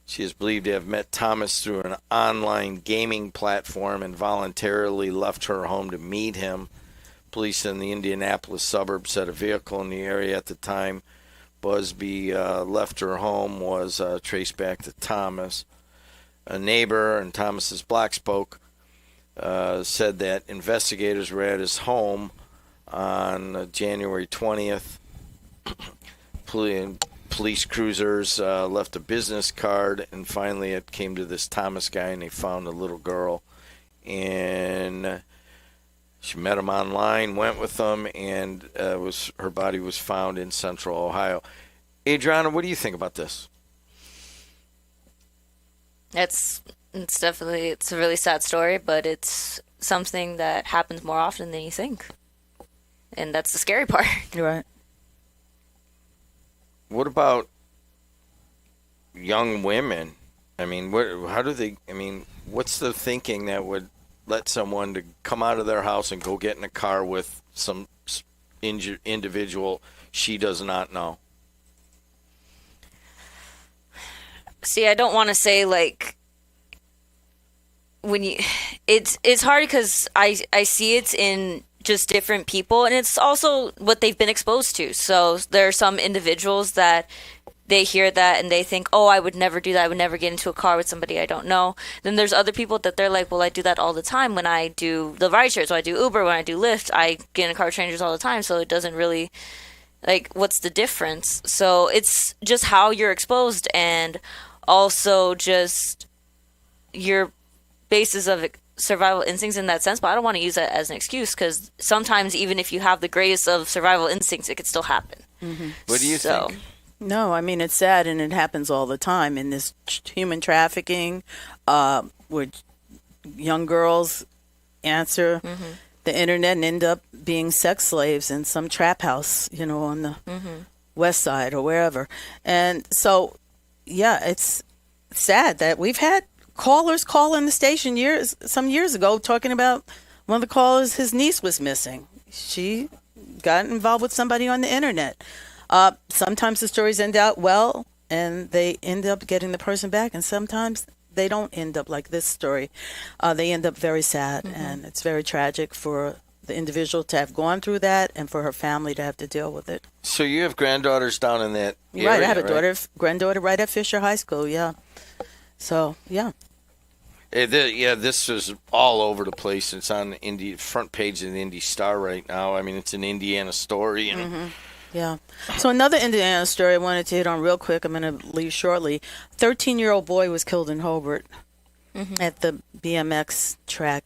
S1: She is believed to have met Thomas through an online gaming platform and voluntarily left her home to meet him. Police in the Indianapolis suburbs said a vehicle in the area at the time Busby left her home was traced back to Thomas. A neighbor in Thomas's block spoke said that investigators were at his home on January 20th. Police cruisers left a business card, and finally it came to this Thomas guy, and they found a little girl. And she met him online, went with him, and her body was found in Central Ohio. Adriana, what do you think about this?
S22: It's a really sad story, but it's something that happens more often than you think. And that's the scary part.
S8: Right.
S1: What about young women? I mean, what's the thinking that would let someone to come out of their house and go get in a car with some individual she does not know?
S22: See, I don't want to say it's hard because I see it in just different people, and it's also what they've been exposed to. So there are some individuals that they hear that and they think, oh, I would never do that. I would never get into a car with somebody I don't know. Then there's other people that they're like, well, I do that all the time when I do the ride share. So I do Uber, when I do Lyft, I get in a car with strangers all the time. So it doesn't really, what's the difference? So it's just how you're exposed, and also just your basis of survival instincts in that sense. But I don't want to use that as an excuse, because sometimes even if you have the greatest of survival instincts, it could still happen.
S8: Mm-hmm.
S1: What do you think?
S8: No, I mean, it's sad, and it happens all the time in this human trafficking, where young girls answer the internet and end up being sex slaves in some trap house, on the west side or wherever. And so, yeah, it's sad that we've had callers calling the station some years ago talking about one of the callers, his niece was missing. She got involved with somebody on the internet. Sometimes the stories end out well and they end up getting the person back, and sometimes they don't end up like this story. They end up very sad, and it's very tragic for the individual to have gone through that and for her family to have to deal with it.
S1: So you have granddaughters down in that area,
S8: right? I have a granddaughter right at Fisher High School. Yeah. So yeah.
S1: This is all over the place. It's on the front page of the Indy Star right now. I mean, it's an Indiana story. And
S8: Yeah. So another Indiana story I wanted to hit on real quick. I'm going to leave shortly. 13-year-old boy was killed in Hobart at the BMX track.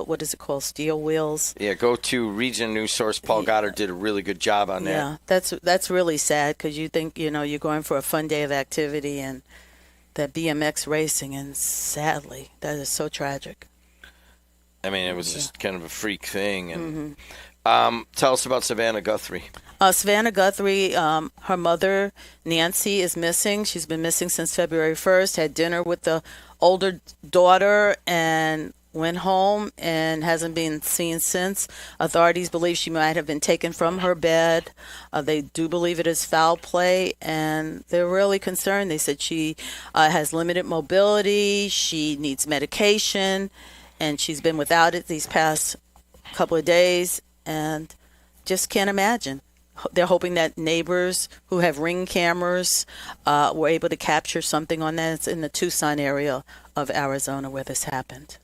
S8: What is it called? Steel Wheels.
S1: Yeah, go to Region News Source. Paul Goddard did a really good job on that.
S8: Yeah, that's really sad because you think, you're going for a fun day of activity and that BMX racing, and sadly, that is so tragic.
S1: I mean, it was just kind of a freak thing. And tell us about Savannah Guthrie.
S8: Savannah Guthrie, her mother, Nancy, is missing. She's been missing since February 1st, had dinner with the older daughter and went home and hasn't been seen since. Authorities believe she might have been taken from her bed. They do believe it is foul play, and they're really concerned. They said she has limited mobility, she needs medication, and she's been without it these past couple of days, and just can't imagine. They're hoping that neighbors who have Ring cameras were able to capture something on that. It's in the Tucson area of Arizona where this happened.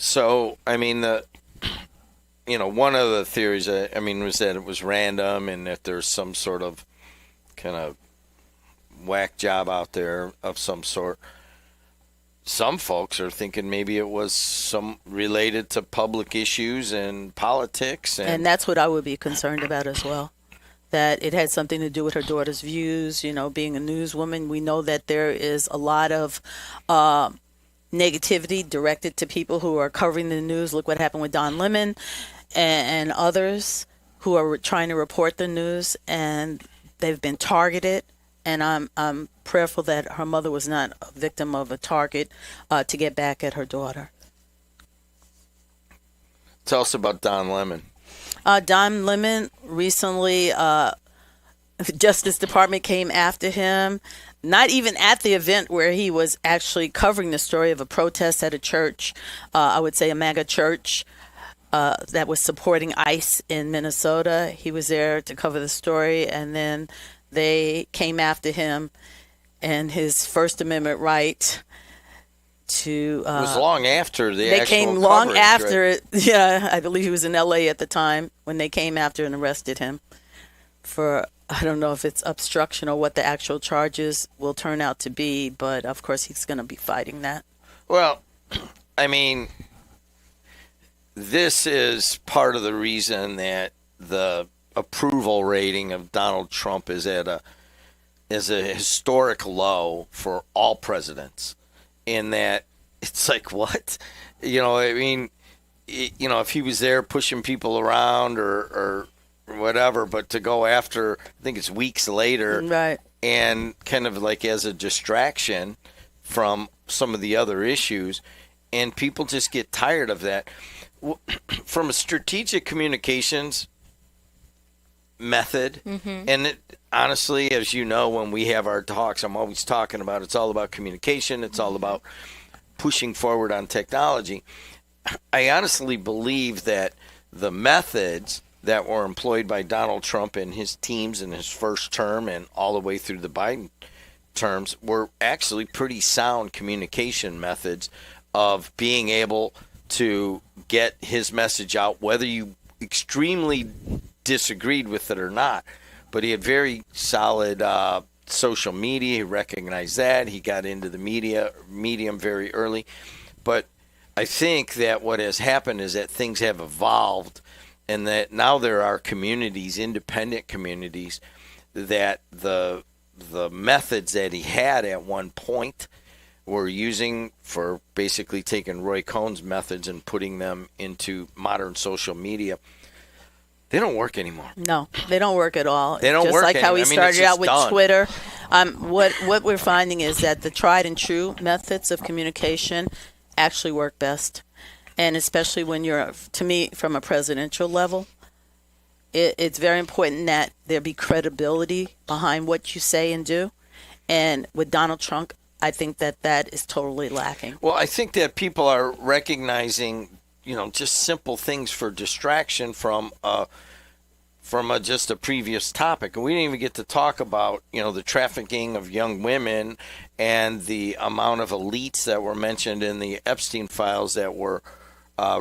S1: So, I mean, one of the theories, was that it was random and that there's some sort of kind of whack job out there of some sort. Some folks are thinking maybe it was some related to public issues and politics.
S8: And that's what I would be concerned about as well. That it had something to do with her daughter's views, being a newswoman. We know that there is a lot of negativity directed to people who are covering the news. Look what happened with Don Lemon and others who are trying to report the news, and they've been targeted. And I'm prayerful that her mother was not a victim of a target to get back at her daughter.
S1: Tell us about Don Lemon.
S8: Don Lemon recently, the Justice Department came after him, not even at the event where he was actually covering the story of a protest at a church, I would say a MAGA church that was supporting ICE in Minnesota. He was there to cover the story, and then they came after him and his First Amendment right to...
S1: it was long after the actual
S8: They came long
S1: coverage,
S8: after
S1: right?
S8: it. Yeah, I believe he was in L.A. at the time when they came after and arrested him for, I don't know if it's obstruction or what the actual charges will turn out to be, but of course he's going to be fighting that.
S1: Well, I mean, this is part of the reason that the approval rating of Donald Trump is at a historic low for all presidents, in that it's like, what? I mean, if he was there pushing people around or whatever, but to go after, I think it's weeks later,
S8: right,
S1: and kind of like as a distraction from some of the other issues, and people just get tired of that. From a strategic communications method, and honestly, as you know, when we have our talks, I'm always talking about it's all about communication, it's all about pushing forward on technology. I honestly believe that the methods that were employed by Donald Trump and his teams in his first term and all the way through the Biden terms were actually pretty sound communication methods of being able to get his message out, whether you extremely disagreed with it or not. But he had very solid social media. He recognized that. He got into the medium very early. But I think that what has happened is that things have evolved, and that now there are communities, independent communities, that the methods that he had at one point were using for basically taking Roy Cohn's methods and putting them into modern social media. They don't work anymore.
S8: No, they don't work at all.
S1: They don't
S8: Just
S1: work
S8: like how we
S1: anymore.
S8: started out with
S1: done.
S8: Twitter What we're finding is that the tried and true methods of communication actually work best, and especially when you're, to me, from a presidential level, it's very important that there be credibility behind what you say and do. And with Donald Trump, I think that is totally lacking.
S1: Well, I think that people are recognizing, just simple things for distraction from just a previous topic. And we didn't even get to talk about, the trafficking of young women and the amount of elites that were mentioned in the Epstein files that were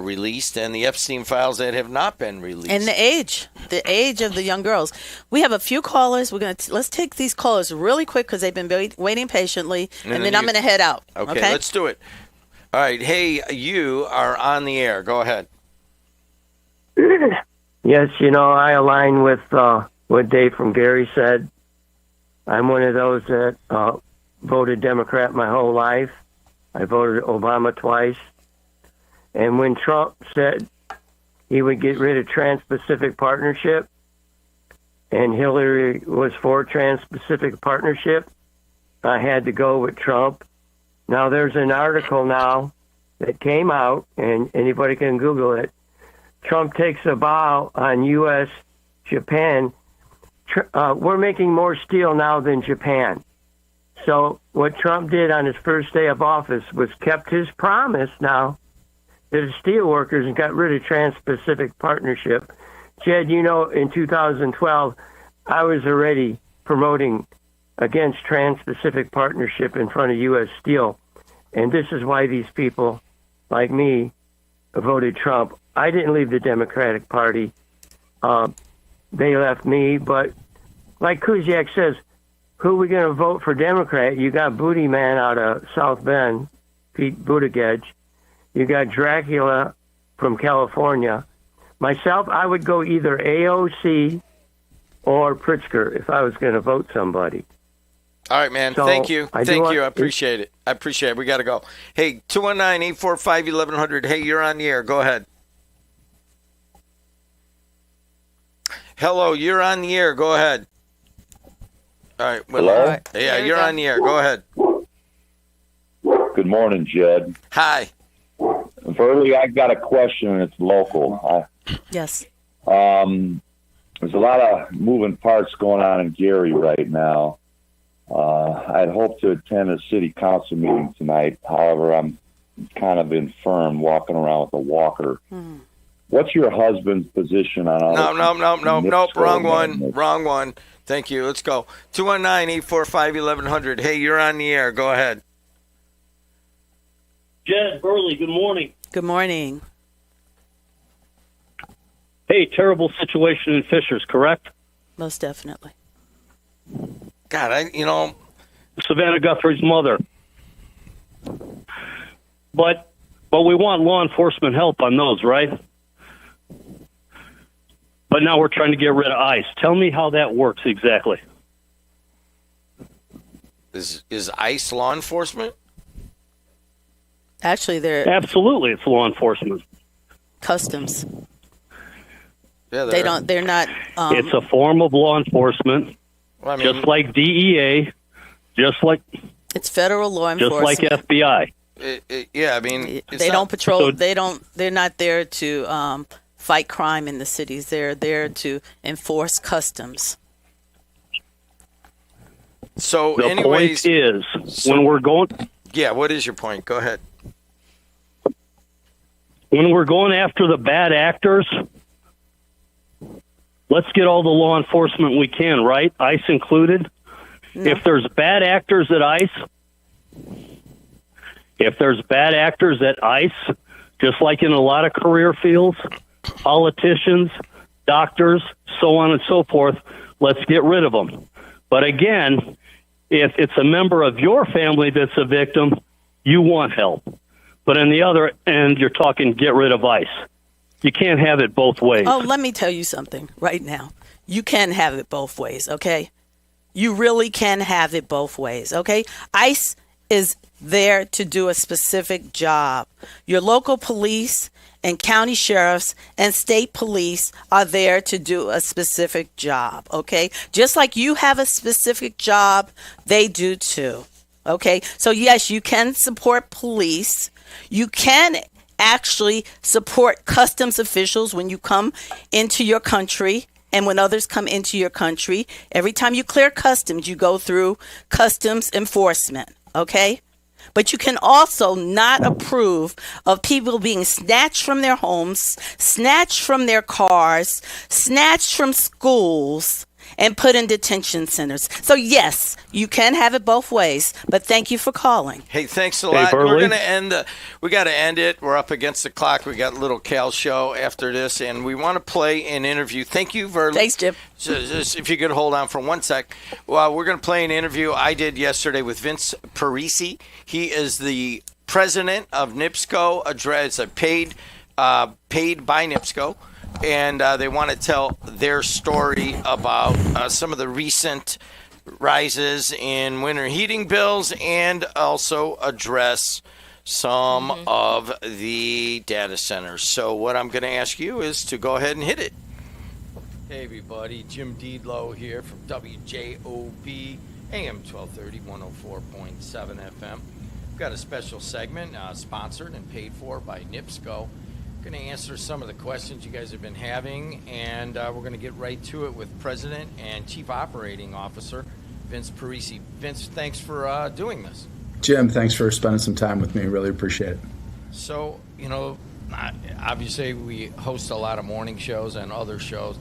S1: released, and the Epstein files that have not been released.
S8: And the age of the young girls. We have a few callers. Let's take these callers really quick because they've been waiting patiently, and then I'm going to head out.
S1: Okay, let's do it. All right. Hey, you are on the air. Go ahead.
S7: Yes, I align with what Dave from Gary said. I'm one of those that voted Democrat my whole life. I voted Obama twice. And when Trump said he would get rid of Trans-Pacific Partnership, and Hillary was for Trans-Pacific Partnership, I had to go with Trump. Now, there's an article now that came out, and anybody can Google it. Trump takes a bow on U.S., Japan. We're making more steel now than Japan. So what Trump did on his first day of office was kept his promise now to the steel workers and got rid of Trans-Pacific Partnership. Jed, in 2012, I was already promoting against Trans-Pacific Partnership in front of U.S. Steel. And this is why these people like me voted Trump. I didn't leave the Democratic Party. They left me. But like Kuziak says, who are we going to vote for Democrat? You got Booty Man out of South Bend, Pete Buttigieg. You got Dracula from California. Myself, I would go either AOC or Pritzker if I was going to vote somebody.
S1: All right, man.
S7: So
S1: Thank you.
S7: I
S1: appreciate it. We got to go. Hey, 219-845-1100. Hey, you're on the air. Go ahead. Hello, you're on the air. Go ahead. All right.
S9: Hello?
S1: Right. Yeah, you're on the air. Go ahead.
S9: Good morning, Jed.
S1: Hi.
S9: Burley, I got a question. It's local.
S8: Yes.
S9: There's a lot of moving parts going on in Gary right now. I'd hoped to attend a city council meeting tonight. However, I'm kind of infirm, walking around with a walker. What's your husband's position on all
S1: No. Wrong one. Thank you. Let's go. 219-845-1100. Hey, you're on the air. Go ahead.
S10: Jed, Burley, good morning.
S8: Good morning.
S10: Hey, terrible situation in Fishers, correct?
S8: Most definitely.
S1: God,
S10: Savannah Guthrie's mother. But we want law enforcement help on those, right? But now we're trying to get rid of ICE. Tell me how that works exactly.
S1: Is ICE law enforcement?
S8: Actually, they're
S10: absolutely, it's law enforcement.
S8: Customs.
S10: Yeah,
S8: they're not.
S10: It's a form of law enforcement, just like DEA, just like
S8: it's federal law enforcement,
S10: just like FBI.
S8: They don't patrol. So, they're not there to fight crime in the cities. They're there to enforce customs.
S1: So,
S10: the
S1: anyways,
S10: point is, when we're going.
S1: Yeah, what is your point? Go ahead.
S10: When we're going after the bad actors, let's get all the law enforcement we can, right? ICE included. No. If there's bad actors at ICE, just like in a lot of career fields, politicians, doctors, so on and so forth, let's get rid of them. But again, if it's a member of your family that's a victim, you want help. But on the other end, you're talking get rid of ICE. You can't have it both ways.
S8: Oh, let me tell you something right now. You can have it both ways, okay? You really can have it both ways, okay? ICE is there to do a specific job. Your local police and county sheriffs and state police are there to do a specific job, okay? Just like you have a specific job, they do too, okay? So yes, you can support police. You can actually support customs officials when you come into your country and when others come into your country. Every time you clear customs, you go through customs enforcement, okay? But you can also not approve of people being snatched from their homes, snatched from their cars, snatched from schools, and put in detention centers. So yes, you can have it both ways, but thank you for calling.
S1: Hey, thanks a lot. We're going to we got to end it. We're up against the clock. We got a little Cal show after this, and we want to play an interview. Thank you, Verly.
S8: Thanks, Jim.
S1: Just, if you could hold on for 1 sec. Well, we're going to play an interview I did yesterday with Vince Parisi. He is the president of NIPSCO. It's a paid by NIPSCO. And they want to tell their story about some of the recent rises in winter heating bills and also address some of the data centers. So what I'm going to ask you is to go ahead and hit it. Hey, everybody. Jim Dedelow here from WJOB, AM 1230, 104.7 FM. We've got a special segment sponsored and paid for by NIPSCO. Going to answer some of the questions you guys have been having, and we're going to get right to it with President and Chief Operating Officer Vince Parisi. Vince, thanks for doing this.
S12: Jim, thanks for spending some time with me. Really appreciate it.
S1: So, obviously we host a lot of morning shows and other shows.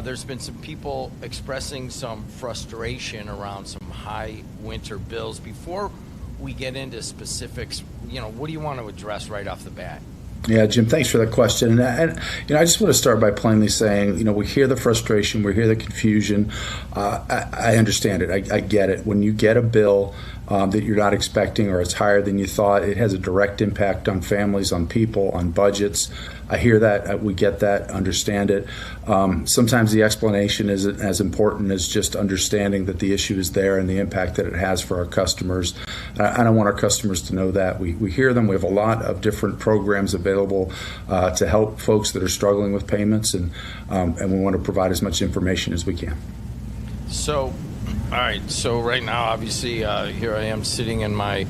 S1: There's been some people expressing some frustration around some high winter bills. Before we get into specifics, what do you want to address right off the bat?
S12: Yeah, Jim, thanks for that question. And I just want to start by plainly saying, we hear the frustration, we hear the confusion. I understand it. I get it. When you get a bill that you're not expecting or it's higher than you thought, it has a direct impact on families, on people, on budgets. I hear that. We get that, understand it. Sometimes the explanation isn't as important as just understanding that the issue is there and the impact that it has for our customers. I don't want our customers to know that. We hear them. We have a lot of different programs available to help folks that are struggling with payments, and we want to provide as much information as we can.
S1: So, all right. So right now, obviously, here I am sitting in my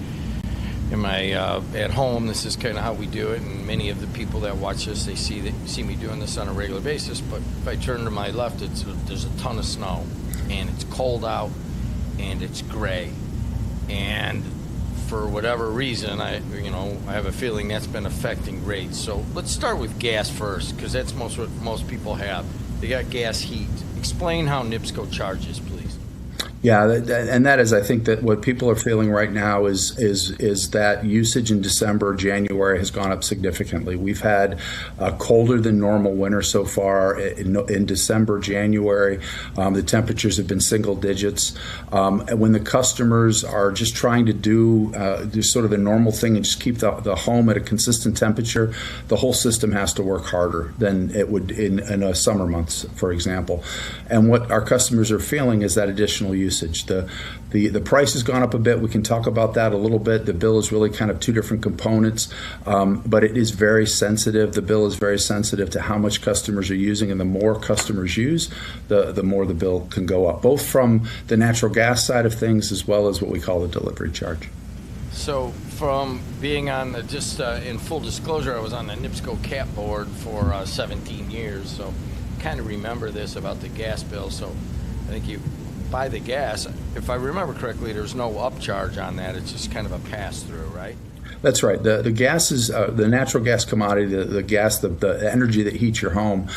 S1: at home. This is kind of how we do it, and many of the people that watch this, they see me doing this on a regular basis. But if I turn to my left, there's a ton of snow, and it's cold out, and it's gray, and for whatever reason, I have a feeling that's been affecting rates. So let's start with gas first, because that's what most people have. They got gas heat. Explain how NIPSCO charges, please.
S12: Yeah, and that is, I think that what people are feeling right now is that usage in December, January has gone up significantly. We've had a colder than normal winter so far. In December, January, the temperatures have been single digits. And when the customers are just trying to do sort of the normal thing and just keep the home at a consistent temperature, the whole system has to work harder than it would in a summer months, for example. And what our customers are feeling is that additional usage. The price has gone up a bit. We can talk about that a little bit. The bill is really kind of two different components, but it is very sensitive. The bill is very sensitive to how much customers are using, and the more customers use, the more the bill can go up, both from the natural gas side of things as well as what we call the delivery charge.
S1: So from being on in full disclosure, I was on the NIPSCO CAP board for 17 years, so kind of remember this about the gas bill. So I think you buy the gas, if I remember correctly, there's no upcharge on that. It's just kind of a pass-through, right?
S12: That's right. The gas is the natural gas commodity. The gas, the energy that heats your home,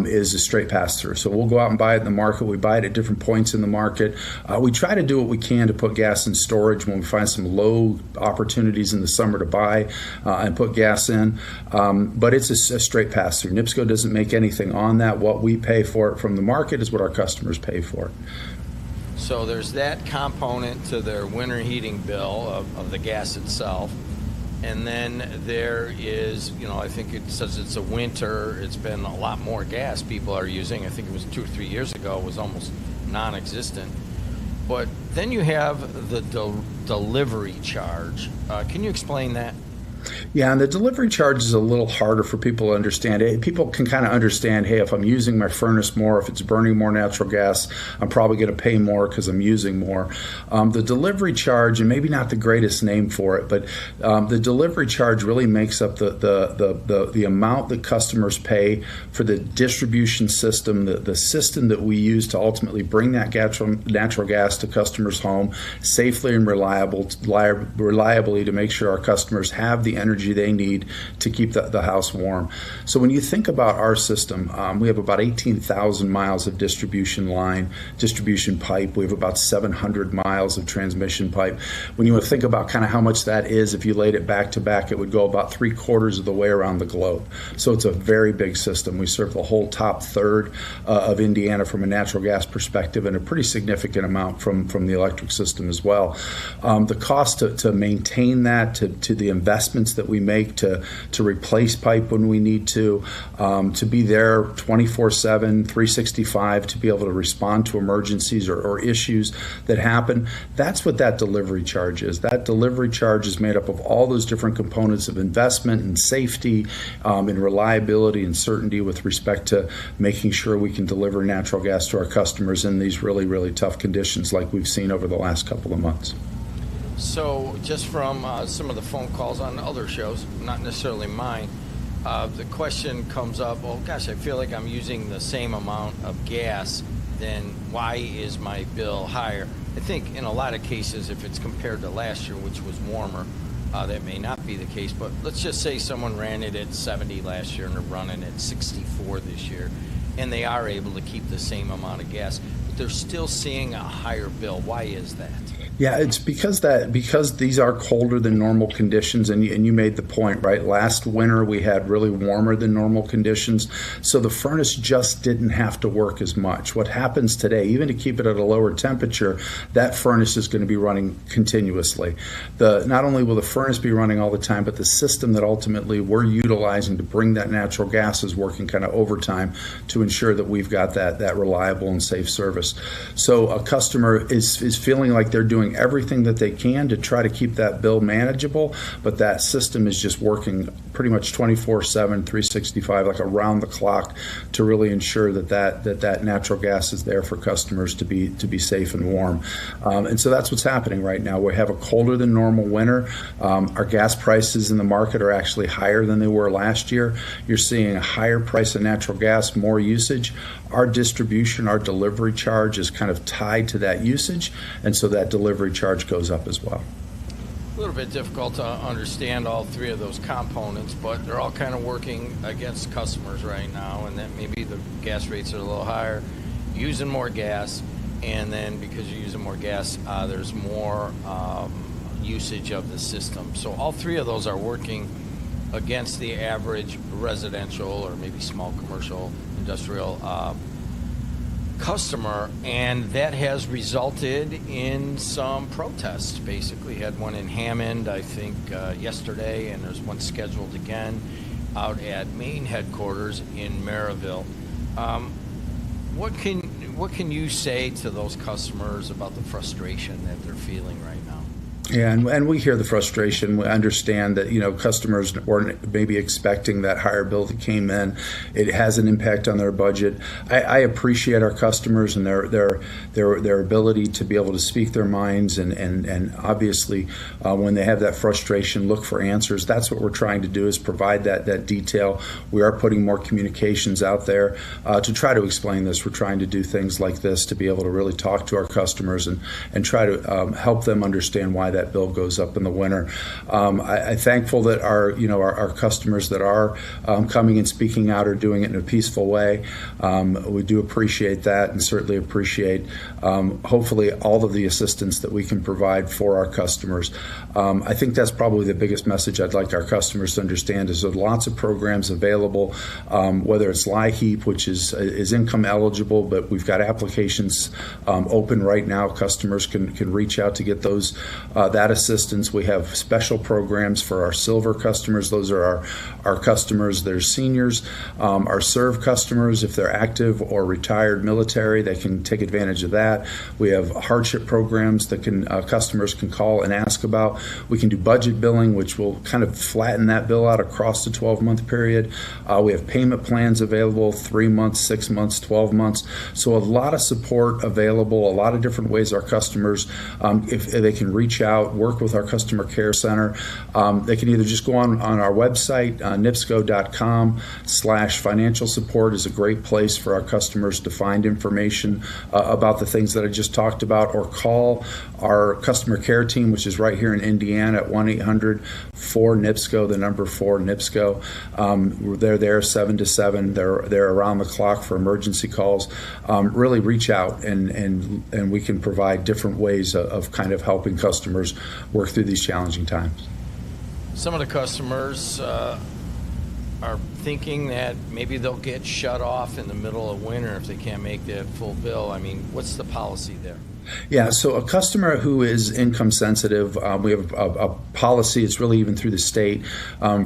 S12: is a straight pass-through. So we'll go out and buy it in the market. We buy it at different points in the market. We try to do what we can to put gas in storage when we find some low opportunities in the summer to buy and put gas in. But it's a straight pass-through. NIPSCO doesn't make anything on that. What we pay for it from the market is what our customers pay for it.
S1: So there's that component to their winter heating bill of the gas itself. And then there is, I think it says it's a winter. It's been a lot more gas people are using. I think it was 2 or 3 years ago. It was almost non-existent. but then you have the delivery charge. Can you explain that?
S12: Yeah, and the delivery charge is a little harder for people to understand. People can kind of understand, hey, if I'm using my furnace more, if it's burning more natural gas, I'm probably going to pay more because I'm using more. The delivery charge, and maybe not the greatest name for it, but the delivery charge really makes up the amount that customers pay for the distribution system, the system that we use to ultimately bring that natural gas to customers' home safely and reliably to make sure our customers have the energy they need to keep the house warm. So when you think about our system, we have about 18,000 miles of distribution pipe. We have about 700 miles of transmission pipe. When you think about kind of how much that is, if you laid it back to back, it would go about 3/4 of the way around the globe. So it's a very big system. We serve the whole top third of Indiana from a natural gas perspective, and a pretty significant amount from the electric system as well. The cost to maintain that, to the investments that we make to replace pipe when we need to be there 24/7, 365, to be able to respond to emergencies or issues that happen. That's what that delivery charge is. That delivery charge is made up of all those different components of investment and safety and reliability and certainty with respect to making sure we can deliver natural gas to our customers in these really, really tough conditions like we've seen over the last couple of months.
S1: So just from some of the phone calls on other shows, not necessarily mine, the question comes up, well, gosh, I feel like I'm using the same amount of gas, then why is my bill higher? I think in a lot of cases, if it's compared to last year, which was warmer, that may not be the case. But let's just say someone ran it at 70 last year and they're running at 64 this year, and they are able to keep the same amount of gas, but they're still seeing a higher bill. Why is that?
S12: Yeah, it's because these are colder than normal conditions, and you made the point, right? Last winter we had really warmer than normal conditions, so the furnace just didn't have to work as much. What happens today, even to keep it at a lower temperature, that furnace is going to be running continuously. Not only will the furnace be running all the time, but the system that ultimately we're utilizing to bring that natural gas is working kind of overtime to ensure that we've got that reliable and safe service. So a customer is feeling like they're doing everything that they can to try to keep that bill manageable, but that system is just working pretty much 24/7, 365, like around the clock, to really ensure that natural gas is there for customers to be safe and warm. And so that's what's happening right now. We have a colder than normal winter. Our gas prices in the market are actually higher than they were last year. You're seeing a higher price of natural gas, more usage. Our distribution, our delivery charge is kind of tied to that usage, and so that delivery charge goes up as well.
S1: A little bit difficult to understand all three of those components, but they're all kind of working against customers right now, and that maybe the gas rates are a little higher, using more gas, and then because you're using more gas, there's more usage of the system. So all three of those are working against the average residential or maybe small commercial industrial customer, and that has resulted in some protests. Basically, had one in Hammond, I think, yesterday, and there's one scheduled again out at Maine headquarters in Maryville. What can you say to those customers about the frustration that they're feeling right now?
S12: Yeah, and we hear the frustration. We understand that, customers were maybe expecting that higher bill that came in. It has an impact on their budget. I appreciate our customers and their ability to be able to speak their minds, and obviously when they have that frustration, look for answers. That's what we're trying to do, is provide that detail. We are putting more communications out there to try to explain this. We're trying to do things like this to be able to really talk to our customers and try to help them understand why that bill goes up in the winter. I'm thankful that our customers that are coming and speaking out are doing it in a peaceful way. We do appreciate that, and certainly appreciate hopefully all of the assistance that we can provide for our customers. I think that's probably the biggest message I'd like our customers to understand, is there's lots of programs available, whether it's LIHEAP, which is income eligible, but we've got applications open right now. Customers can reach out to get those that assistance. We have special programs for our silver customers. Those are our customers. They're seniors. Our serve customers, if they're active or retired military, they can take advantage of that. We have hardship programs that customers can call and ask about. We can do budget billing, which will kind of flatten that bill out across the 12-month period. We have payment plans available, 3 months, 6 months, 12 months. So a lot of support available, a lot of different ways our customers, if they can reach out, work with our customer care center. They can either just go on our website, nipsco.com/financial support is a great place for our customers to find information about the things that I just talked about, or call our customer care team, which is right here in Indiana at 1-800-4NIPSCO, the number 4NIPSCO. They're there 7 to 7. They're around the clock for emergency calls. Really reach out and we can provide different ways of kind of helping customers work through these challenging times.
S13: Some of the customers are thinking that maybe they'll get shut off in the middle of winter if they can't make that full bill. I mean, what's the policy there?
S12: Yeah, so a customer who is income sensitive, we have a policy, it's really even through the state,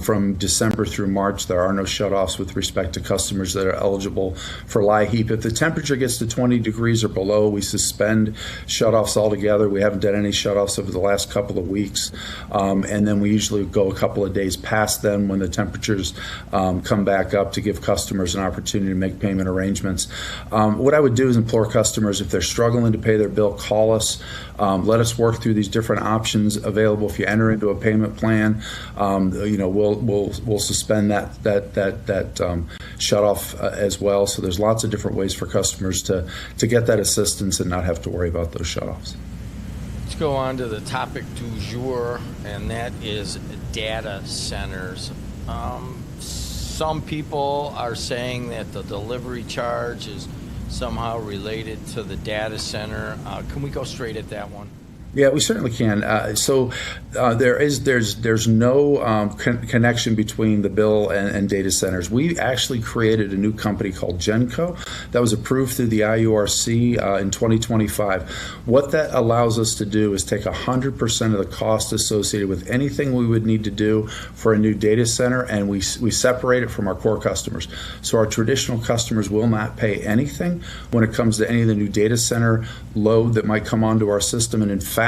S12: from December through March, there are no shutoffs with respect to customers that are eligible for LIHEAP. If the temperature gets to 20 degrees or below, we suspend shutoffs altogether. We haven't done any shutoffs over the last couple of weeks, and then we usually go a couple of days past then when the temperatures come back up to give customers an opportunity to make payment arrangements. What I would do is implore customers, if they're struggling to pay their bill, call us. Let us work through these different options available. If you enter into a payment plan, we'll suspend that shut off as well. So there's lots of different ways for customers to get that assistance and not have to worry about those shutoffs.
S13: Let's go on to the topic du jour, and that is data centers. Some people are saying that the delivery charge is somehow related to the data center. Can we go straight at that one?
S12: Yeah, we certainly can. There's no connection between the bill and data centers. We actually created a new company called Genco that was approved through the IURC in 2025. What that allows us to do is take 100% of the cost associated with anything we would need to do for a new data center, and we separate it from our core customers. So our traditional customers will not pay anything when it comes to any of the new data center load that might come onto our system. And in fact,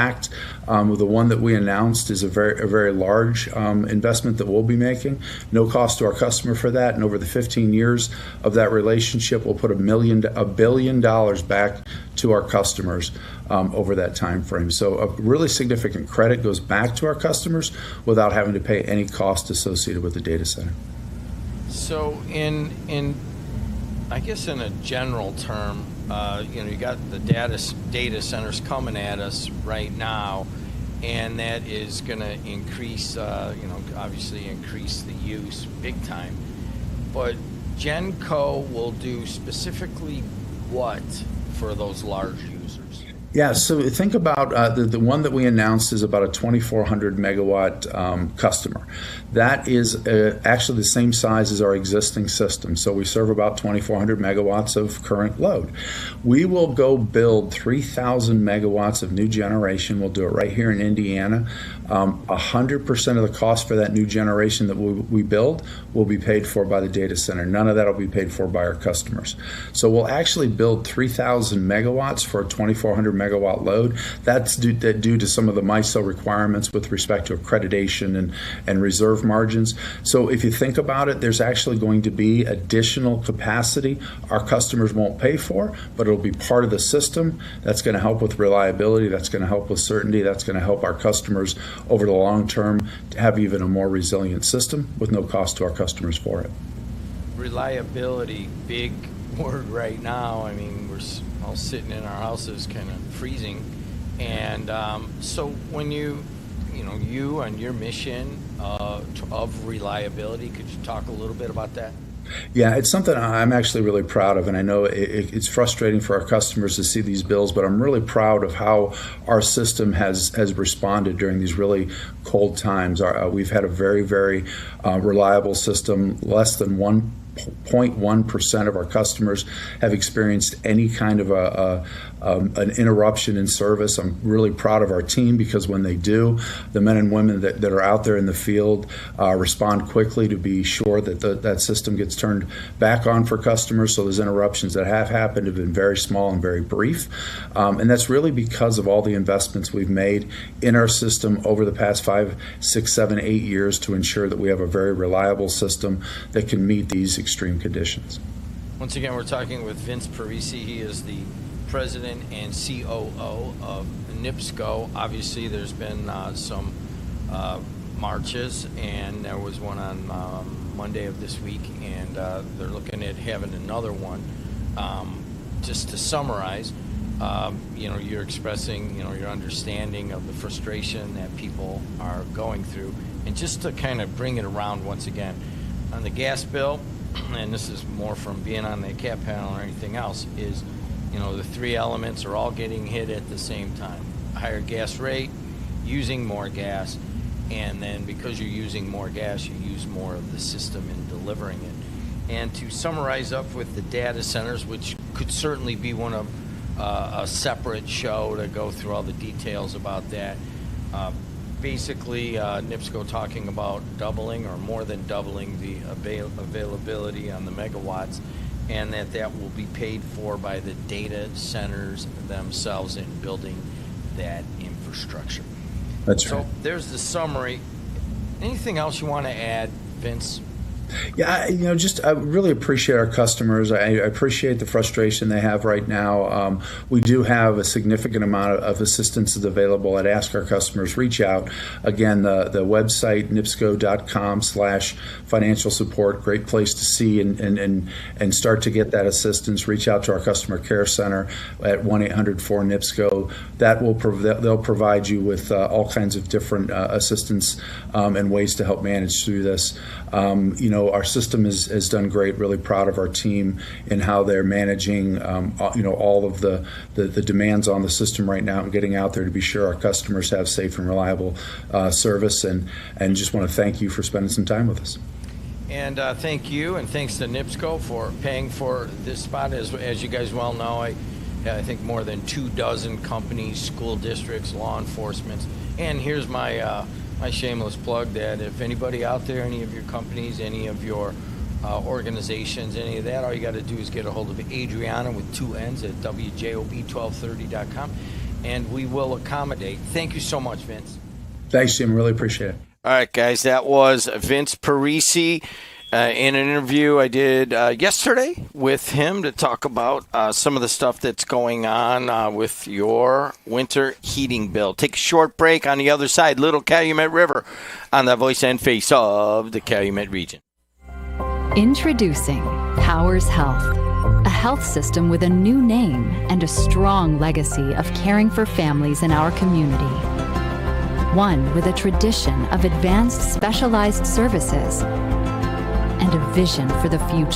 S12: the one that we announced is a very large investment that we'll be making. No cost to our customer for that. And over the 15 years of that relationship, we'll put $1 billion back to our customers over that time frame. So a really significant credit goes back to our customers without having to pay any cost associated with the data center.
S13: So I guess in a general term, you got the data centers coming at us right now, and that is going to increase, obviously increase the use big time. But Genco will do specifically what for those large users?
S12: Yeah, so think about the one that we announced is about a 2,400 megawatt customer. That is actually the same size as our existing system. So we serve about 2,400 megawatts of current load. We will go build 3,000 megawatts of new generation. We'll do it right here in Indiana. 100% of the cost for that new generation that we build will be paid for by the data center. None of that will be paid for by our customers. So we'll actually build 3,000 megawatts for a 2,400 megawatt load. That's due to some of the MISO requirements with respect to accreditation and reserve margins. So if you think about it, there's actually going to be additional capacity our customers won't pay for, but it'll be part of the system. That's going to help with reliability. That's going to help with certainty. That's going to help our customers over the long term to have even a more resilient system with no cost to our customers for it.
S13: Reliability, big word right now. I mean, we're all sitting in our houses kind of freezing. And so when you and your mission of reliability, could you talk a little bit about that?
S12: Yeah, it's something I'm actually really proud of, and I know it's frustrating for our customers to see these bills, but I'm really proud of how our system has responded during these really cold times. We've had a very, very reliable system. Less than 1 0.1% of our customers have experienced any kind of an interruption in service. I'm really proud of our team because when they do, the men and women that are out there in the field respond quickly to be sure that that system gets turned back on for customers. So those interruptions that have happened have been very small and very brief. And that's really because of all the investments we've made in our system over the past 5, 6, 7, 8 years to ensure that we have a very reliable system that can meet these extreme conditions.
S13: Once again, we're talking with Vince Parisi. He is the president and COO of NIPSCO. Obviously, there's been some marches, and there was one on Monday of this week, and they're looking at having another one. Just to summarize, you're expressing, your understanding of the frustration that people are going through, and just to kind of bring it around once again, on the gas bill, and this is more from being on the cap panel or anything else, is, the three elements are all getting hit at the same time. Higher gas rate, using more gas, and then because you're using more gas, you use more of the system in delivering it. And to summarize up with the data centers, which could certainly be one of a separate show to go through all the details about that. Basically, NIPSCO talking about doubling or more than doubling the availability on the megawatts, and that will be paid for by the data centers themselves in building that infrastructure.
S12: That's right.
S13: So there's the summary. Anything else you want to add, Vince?
S12: Yeah, I really appreciate our customers. I appreciate the frustration they have right now. We do have a significant amount of assistance is available. I'd ask our customers reach out. Again, the website, nipsco.com/financial support, great place to see and start to get that assistance. Reach out to our customer care center at 1-800-4NIPSCO. They'll provide you with all kinds of different assistance and ways to help manage through this. Our system has done great. Really proud of our team in how they're managing, all of the demands on the system right now and getting out there to be sure our customers have safe and reliable service. And just want to thank you for spending some time with us.
S13: And thank you, and thanks to NIPSCO for paying for this spot. As you guys well know, I think more than 24 companies, school districts, law enforcement. And here's my shameless plug that if anybody out there, any of your companies, any of your organizations, any of that, all you got to do is get a hold of Adriana with 2 N's at WJOB1230.com, and we will accommodate. Thank you so much, Vince.
S12: Thanks, Jim. Really appreciate it.
S1: All right, guys, that was Vince Parisi in an interview I did yesterday with him to talk about some of the stuff that's going on with your winter heating bill. Take a short break. On the other side, Little Calumet River on the voice and face of the Calumet region.
S14: Introducing Powers Health, a health system with a new name and a strong legacy of caring for families in our community. One with a tradition of advanced specialized services and a vision for the future.